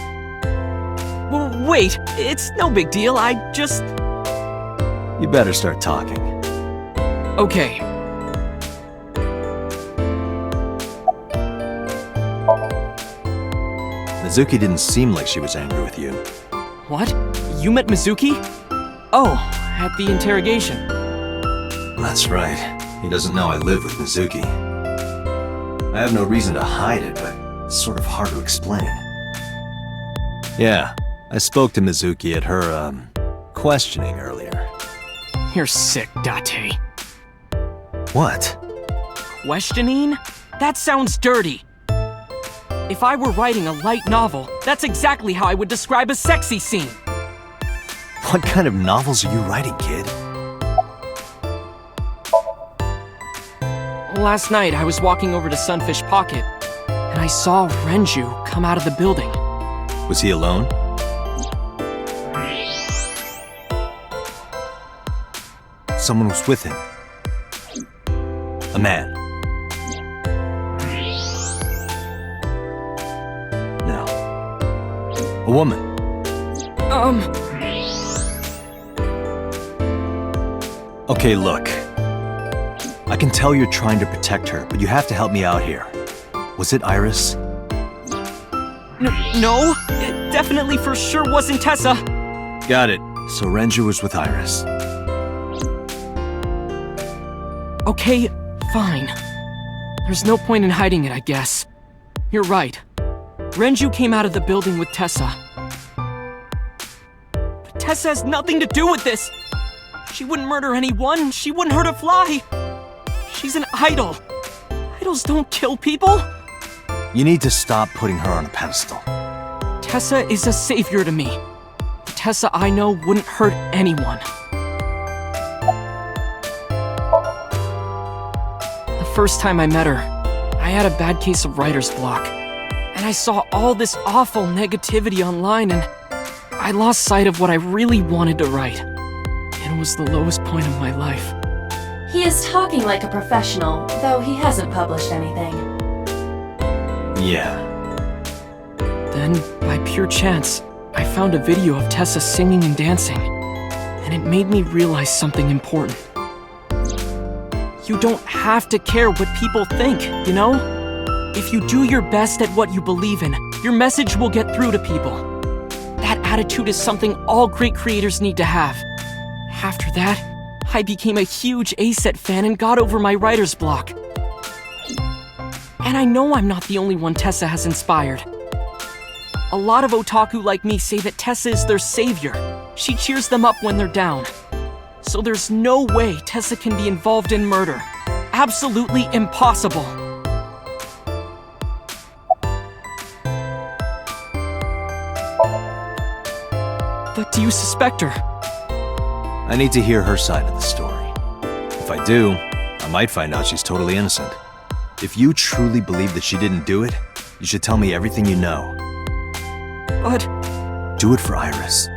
Wait, it's no big deal. I just... You better start talking. Okay. Mizuki didn't seem like she was angry with you. What? You met Mizuki? Oh, at the interrogation. That's right. He doesn't know I live with Mizuki. I have no reason to hide it, but it's sort of hard to explain. Yeah, I spoke to Mizuki at her, questioning earlier. You're sick, Date. What? Questioning? That sounds dirty. If I were writing a light novel, that's exactly how I would describe a sexy scene. What kind of novels are you writing, kid? Last night, I was walking over to Sunfish Pocket, and I saw Renju come out of the building. Was he alone? Someone was with him. A man. No. A woman. Okay, look. I can tell you're trying to protect her, but you have to help me out here. Was it Iris? No, it definitely for sure wasn't Tessa. Got it. So Renju was with Iris. Okay, fine. There's no point in hiding it, I guess. You're right. Renju came out of the building with Tessa. But Tessa has nothing to do with this! She wouldn't murder anyone, she wouldn't hurt a fly! She's an idol! Idols don't kill people! You need to stop putting her on a pedestal. Tessa is a savior to me. The Tessa I know wouldn't hurt anyone. The first time I met her, I had a bad case of writer's block. And I saw all this awful negativity online and I lost sight of what I really wanted to write. It was the lowest point of my life. He is talking like a professional, though he hasn't published anything. Yeah. Then, by pure chance, I found a video of Tessa singing and dancing. And it made me realize something important. You don't have to care what people think, you know? If you do your best at what you believe in, your message will get through to people. That attitude is something all great creators need to have. After that, I became a huge A-Set fan and got over my writer's block. And I know I'm not the only one Tessa has inspired. A lot of otaku like me say that Tessa is their savior. She cheers them up when they're down. So there's no way Tessa can be involved in murder. Absolutely impossible. But do you suspect her? I need to hear her side of the story. If I do, I might find out she's totally innocent. If you truly believe that she didn't do it, you should tell me everything you know. But... do it for Iris.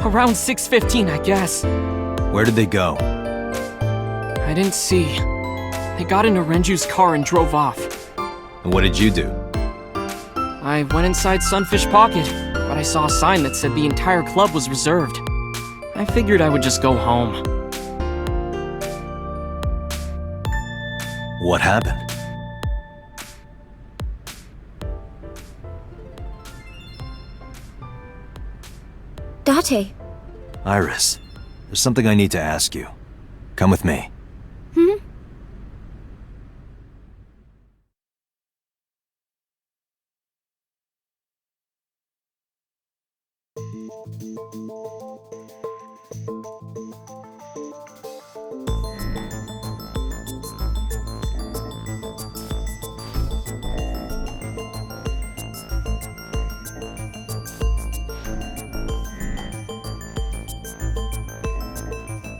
Around 6:15, I guess. Where did they go? I didn't see. They got into Renju's car and drove off. And what did you do? I went inside Sunfish Pocket, but I saw a sign that said the entire club was reserved. I figured I would just go home. What happened? Date. Iris, there's something I need to ask you. Come with me. Hmm?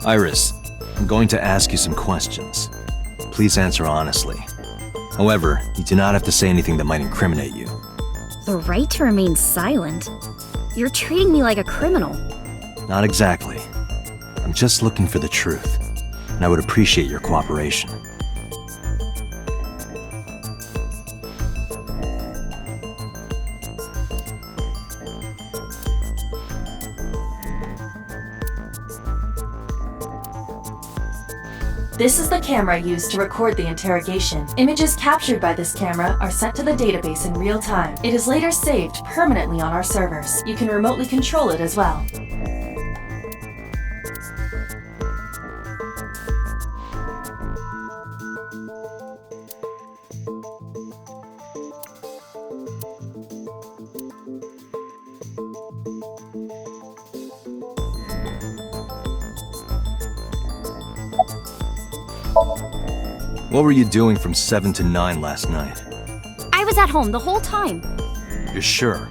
Iris, I'm going to ask you some questions. Please answer honestly. However, you do not have to say anything that might incriminate you. The right to remain silent? You're treating me like a criminal. Not exactly. I'm just looking for the truth, and I would appreciate your cooperation. This is the camera used to record the interrogation. Images captured by this camera are sent to the database in real time. It is later saved permanently on our servers. You can remotely control it as well. What were you doing from 7 to 9 last night? I was at home the whole time. You're sure?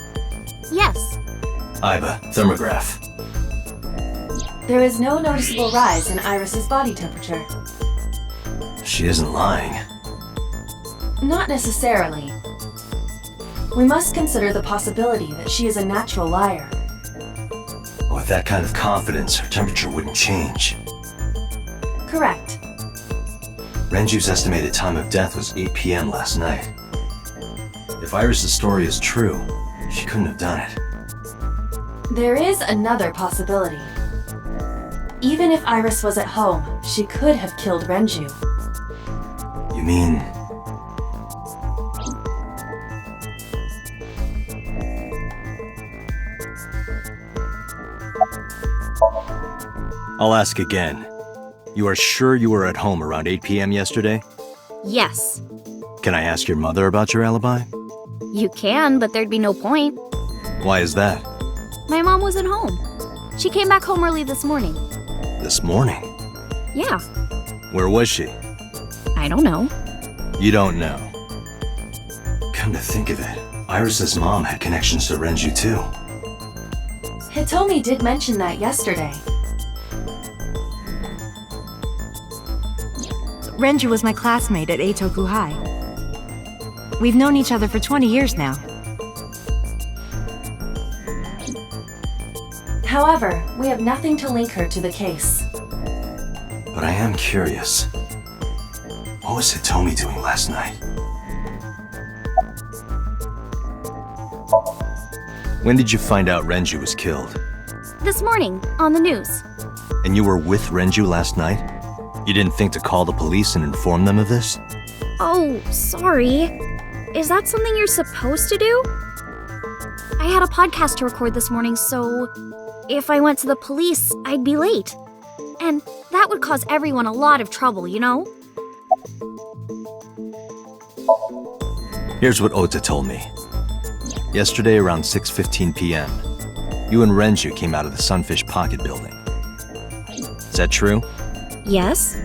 Yes. Iva, thermograph. There is no noticeable rise in Iris's body temperature. She isn't lying. Not necessarily. We must consider the possibility that she is a natural liar. With that kind of confidence, her temperature wouldn't change. Correct. Renju's estimated time of death was 8 p.m. last night. If Iris' story is true, she couldn't have done it. There is another possibility. Even if Iris was at home, she could have killed Renju. You mean... I'll ask again. You are sure you were at home around 8 p.m. yesterday? Yes. Can I ask your mother about your alibi? You can, but there'd be no point. Why is that? My mom wasn't home. She came back home early this morning. This morning? Yeah. Where was she? I don't know. You don't know. Come to think of it, Iris' mom had connections to Renju too. Hitomi did mention that yesterday. Renju was my classmate at Eitoku High. We've known each other for 20 years now. However, we have nothing to link her to the case. But I am curious. What was Hitomi doing last night? When did you find out Renju was killed? This morning, on the news. And you were with Renju last night? You didn't think to call the police and inform them of this? Oh, sorry. Is that something you're supposed to do? I had a podcast to record this morning, so if I went to the police, I'd be late. And that would cause everyone a lot of trouble, you know? Here's what Ota told me. Yesterday around 6:15 p.m., you and Renju came out of the Sunfish Pocket building. Is that true? Yes.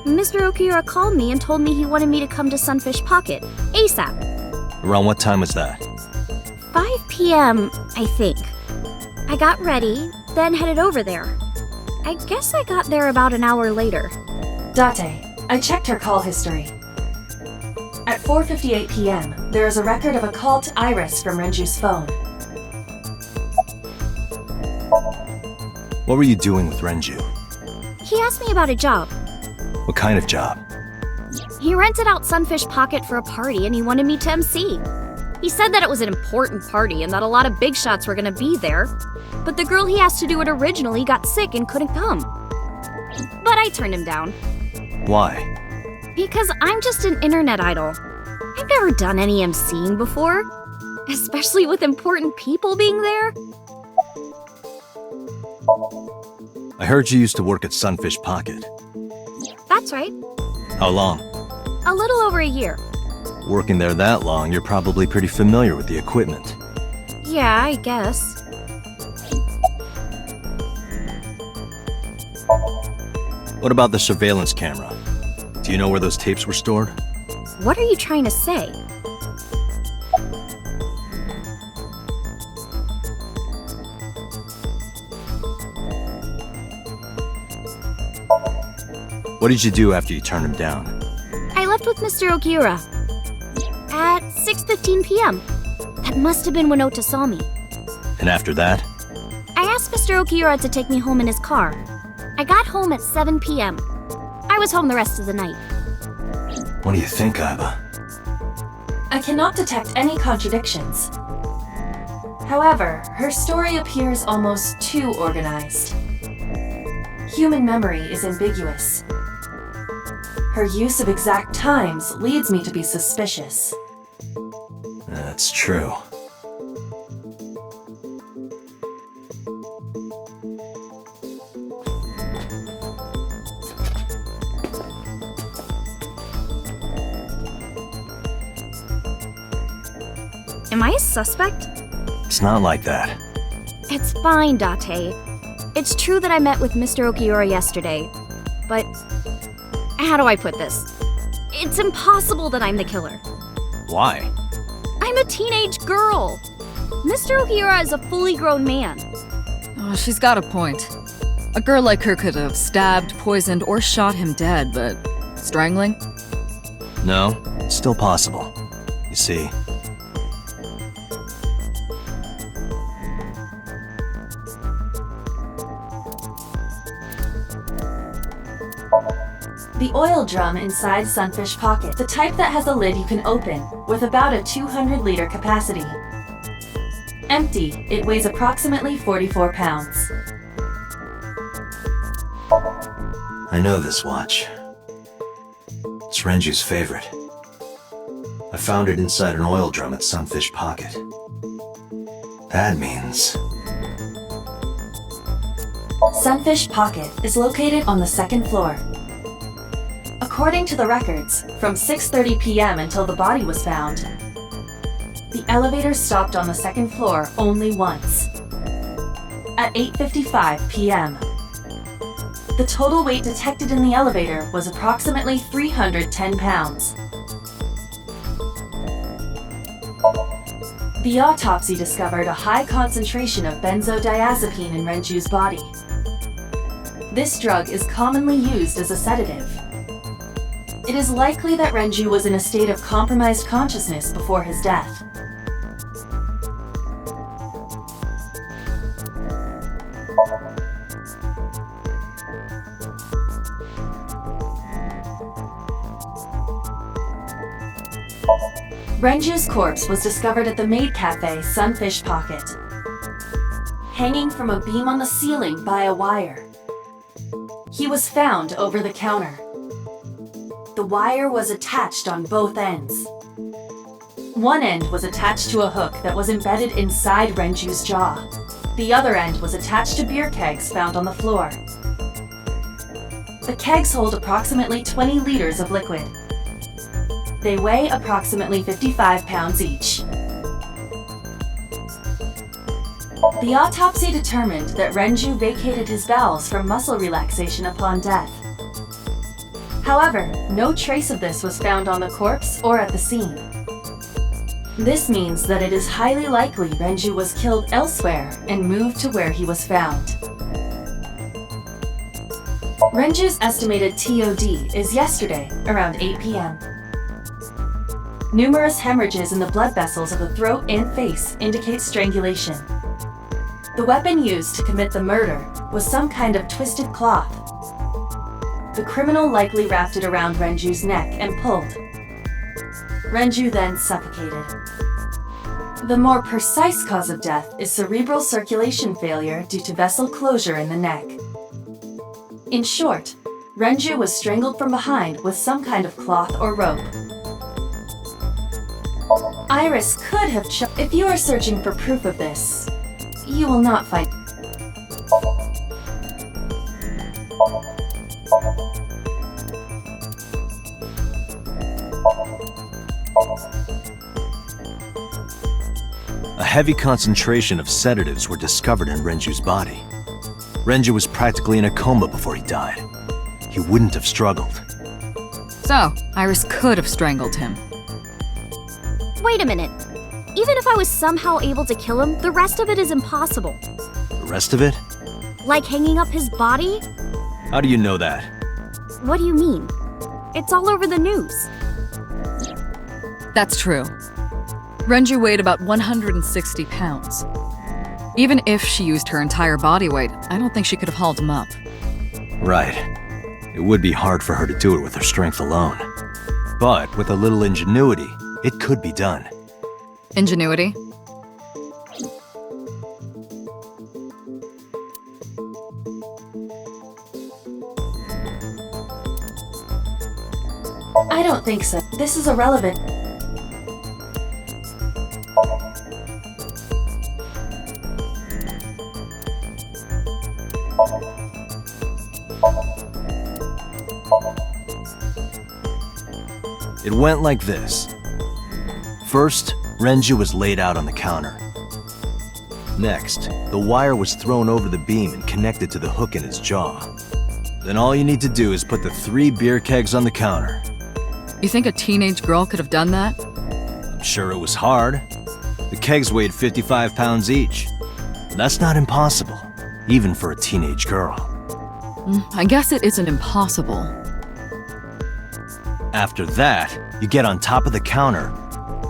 Mr. Okiura called me and told me he wanted me to come to Sunfish Pocket, ASAP. Around what time was that? 5 p.m., I think. I got ready, then headed over there. I guess I got there about an hour later. Date, I checked her call history. At 4:58 p.m., there is a record of a call to Iris from Renju's phone. What were you doing with Renju? He asked me about a job. What kind of job? He rented out Sunfish Pocket for a party and he wanted me to MC. He said that it was an important party and that a lot of big shots were gonna be there, but the girl he asked to do it originally got sick and couldn't come. But I turned him down. Why? Because I'm just an internet idol. I've never done any MCing before, especially with important people being there. I heard you used to work at Sunfish Pocket. That's right. How long? A little over a year. Working there that long, you're probably pretty familiar with the equipment. Yeah, I guess. What about the surveillance camera? Do you know where those tapes were stored? What are you trying to say? What did you do after you turned him down? I left with Mr. Okiura at 6:15 p.m. That must have been when Ota saw me. And after that? I asked Mr. Okiura to take me home in his car. I got home at 7 p.m. I was home the rest of the night. What do you think, Aiba? I cannot detect any contradictions. However, her story appears almost too organized. Human memory is ambiguous. Her use of exact times leads me to be suspicious. That's true. Am I a suspect? It's not like that. It's fine, Date. It's true that I met with Mr. Okiura yesterday, but how do I put this? It's impossible that I'm the killer. Why? I'm a teenage girl. Mr. Okiura is a fully grown man. Oh, she's got a point. A girl like her could have stabbed, poisoned, or shot him dead, but strangling? No, it's still possible. You see, The oil drum inside Sunfish Pocket, the type that has a lid you can open, with about a 200-liter capacity. Empty, it weighs approximately 44 pounds. I know this watch. It's Renju's favorite. I found it inside an oil drum at Sunfish Pocket. That means... Sunfish Pocket is located on the second floor. According to the records, from 6:30 p.m. until the body was found, the elevator stopped on the second floor only once. At 8:55 p.m., the total weight detected in the elevator was approximately 310 pounds. The autopsy discovered a high concentration of benzodiazepine in Renju's body. This drug is commonly used as a sedative. It is likely that Renju was in a state of compromised consciousness before his death. Renju's corpse was discovered at the maid cafe Sunfish Pocket, hanging from a beam on the ceiling by a wire. He was found over the counter. The wire was attached on both ends. One end was attached to a hook that was embedded inside Renju's jaw. The other end was attached to beer kegs found on the floor. The kegs hold approximately 20 liters of liquid. They weigh approximately 55 pounds each. The autopsy determined that Renju vacated his bowels for muscle relaxation upon death. However, no trace of this was found on the corpse or at the scene. This means that it is highly likely Renju was killed elsewhere and moved to where he was found. Renju's estimated TOD is yesterday, around 8 p.m. Numerous hemorrhages in the blood vessels of the throat and face indicate strangulation. The weapon used to commit the murder was some kind of twisted cloth. The criminal likely wrapped it around Renju's neck and pulled. Renju then suffocated. The more precise cause of death is cerebral circulation failure due to vessel closure in the neck. In short, Renju was strangled from behind with some kind of cloth or rope. Iris could have If you are searching for proof of this, you will not find... A heavy concentration of sedatives were discovered in Renju's body. Renju was practically in a coma before he died. He wouldn't have struggled. So, Iris could have strangled him. Wait a minute. Even if I was somehow able to kill him, the rest of it is impossible. The rest of it? Like hanging up his body? How do you know that? What do you mean? It's all over the news. That's true. Renju weighed about 160 pounds. Even if she used her entire body weight, I don't think she could have hauled him up. Right. It would be hard for her to do it with her strength alone. But with a little ingenuity, it could be done. Ingenuity? I don't think so. This is irrelevant. It went like this. First, Renju was laid out on the counter. Next, the wire was thrown over the beam and connected to the hook in his jaw. Then all you need to do is put the 3 beer kegs on the counter. You think a teenage girl could have done that? I'm sure it was hard. The kegs weighed 55 pounds each. But that's not impossible, even for a teenage girl. I guess it isn't impossible. After that, you get on top of the counter,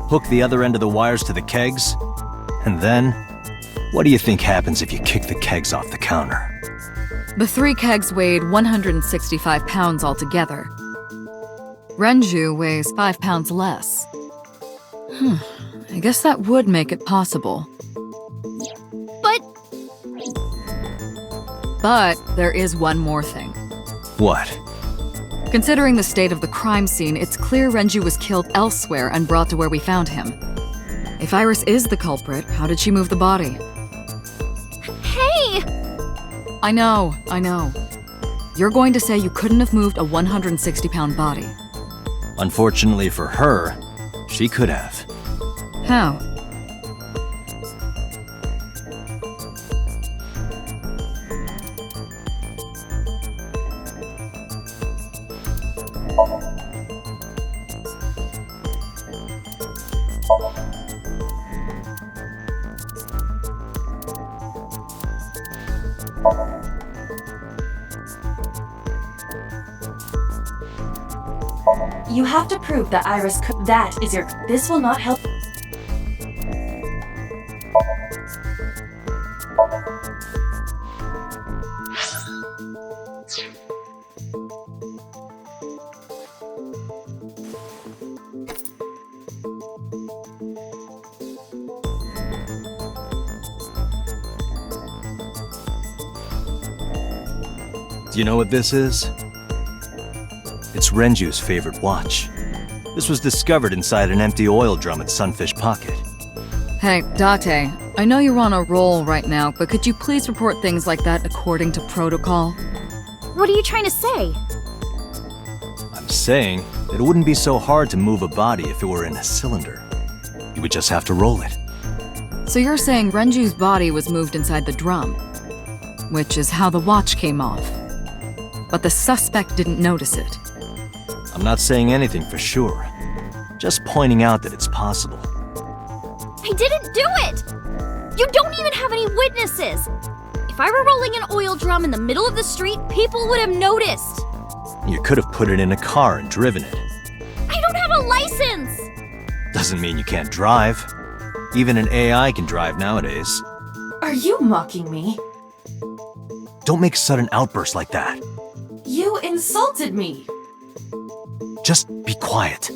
hook the other end of the wires to the kegs, and then, what do you think happens if you kick the kegs off the counter? The 3 kegs weighed 165 pounds altogether. Renju weighs 5 pounds less. I guess that would make it possible. But there is one more thing. What? Considering the state of the crime scene, it's clear Renju was killed elsewhere and brought to where we found him. If Iris is the culprit, how did she move the body? Hey! I know. You're going to say you couldn't have moved a 160-pound body. Unfortunately for her, she could have. How? You have to prove that Iris could. That is your. This will not help. Do you know what this is? It's Renju's favorite watch. This was discovered inside an empty oil drum at Sunfish Pocket. Hey, Date, I know you're on a roll right now, but could you please report things like that according to protocol? What are you trying to say? I'm saying that it wouldn't be so hard to move a body if it were in a cylinder. You would just have to roll it. So you're saying Renju's body was moved inside the drum, which is how the watch came off. But the suspect didn't notice it. I'm not saying anything for sure. Just pointing out that it's possible. I didn't do it! You don't even have any witnesses! If I were rolling an oil drum in the middle of the street, people would have noticed! You could have put it in a car and driven it. I don't have a license! Doesn't mean you can't drive. Even an AI can drive nowadays. Are you mocking me? Don't make sudden outbursts like that. You insulted me! Just be quiet.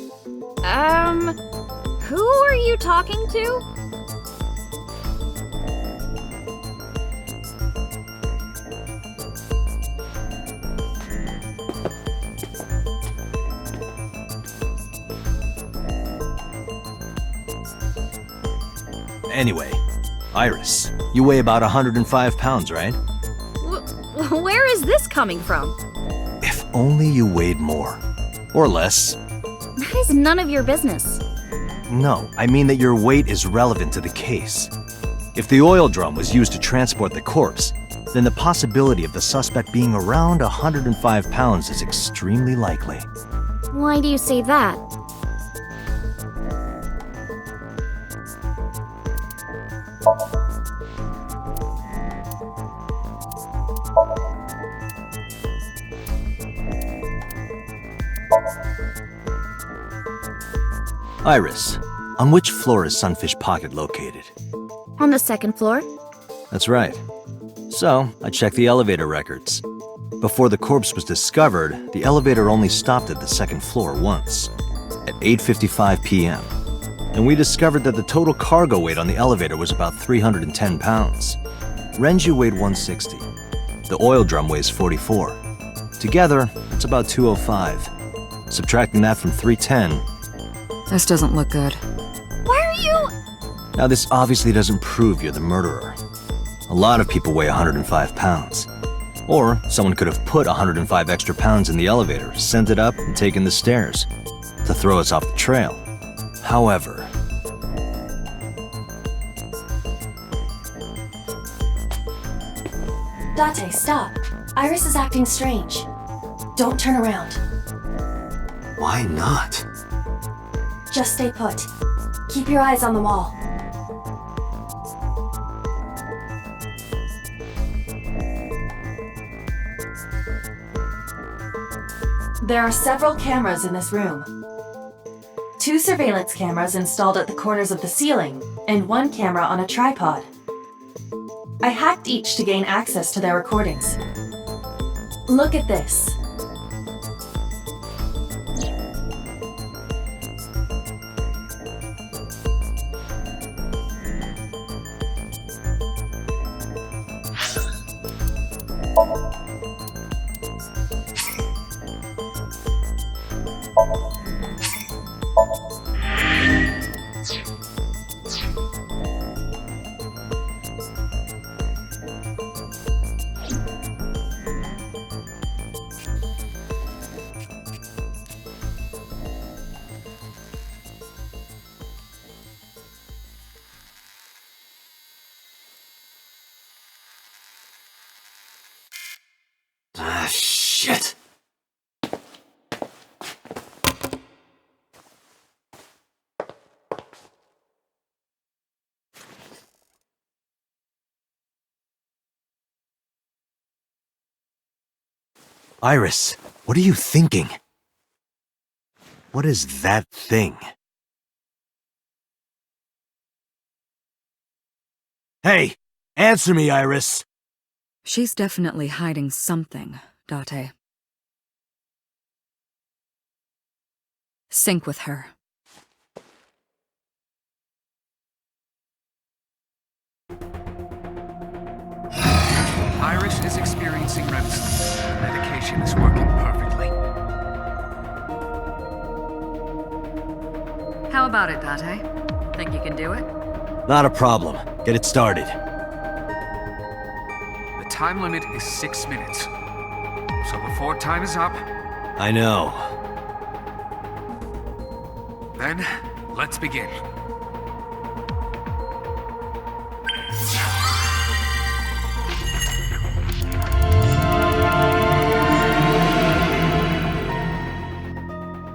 Who are you talking to? Anyway, Iris, you weigh about 105 pounds, right? Where is this coming from? If only you weighed more. Or less. That is none of your business. No, I mean that your weight is relevant to the case. If the oil drum was used to transport the corpse, then the possibility of the suspect being around 105 pounds is extremely likely. Why do you say that? Iris, on which floor is Sunfish Pocket located? On the second floor? That's right. So, I checked the elevator records. Before the corpse was discovered, the elevator only stopped at the second floor once, at 8:55 p.m. And we discovered that the total cargo weight on the elevator was about 310 pounds. Renju weighed 160. The oil drum weighs 44. Together, that's about 205. Subtracting that from 310... This doesn't look good. Why are you... Now, this obviously doesn't prove you're the murderer. A lot of people weigh 105 pounds. Or someone could have put 105 extra pounds in the elevator, sent it up, and taken the stairs to throw us off the trail. However... Date, stop. Iris is acting strange. Don't turn around. Why not? Just stay put. Keep your eyes on the wall. There are several cameras in this room. 2 surveillance cameras installed at the corners of the ceiling, and 1 camera on a tripod. I hacked each to gain access to their recordings. Look at this. Shit! Iris, what are you thinking? What is that thing? Hey! Answer me, Iris! She's definitely hiding something, Date. Sync with her. Iris is experiencing REM sleep. The medication is working perfectly. How about it, Date? Think you can do it? Not a problem. Get it started. The time limit is 6 minutes. So before time is up... I know. Then, let's begin.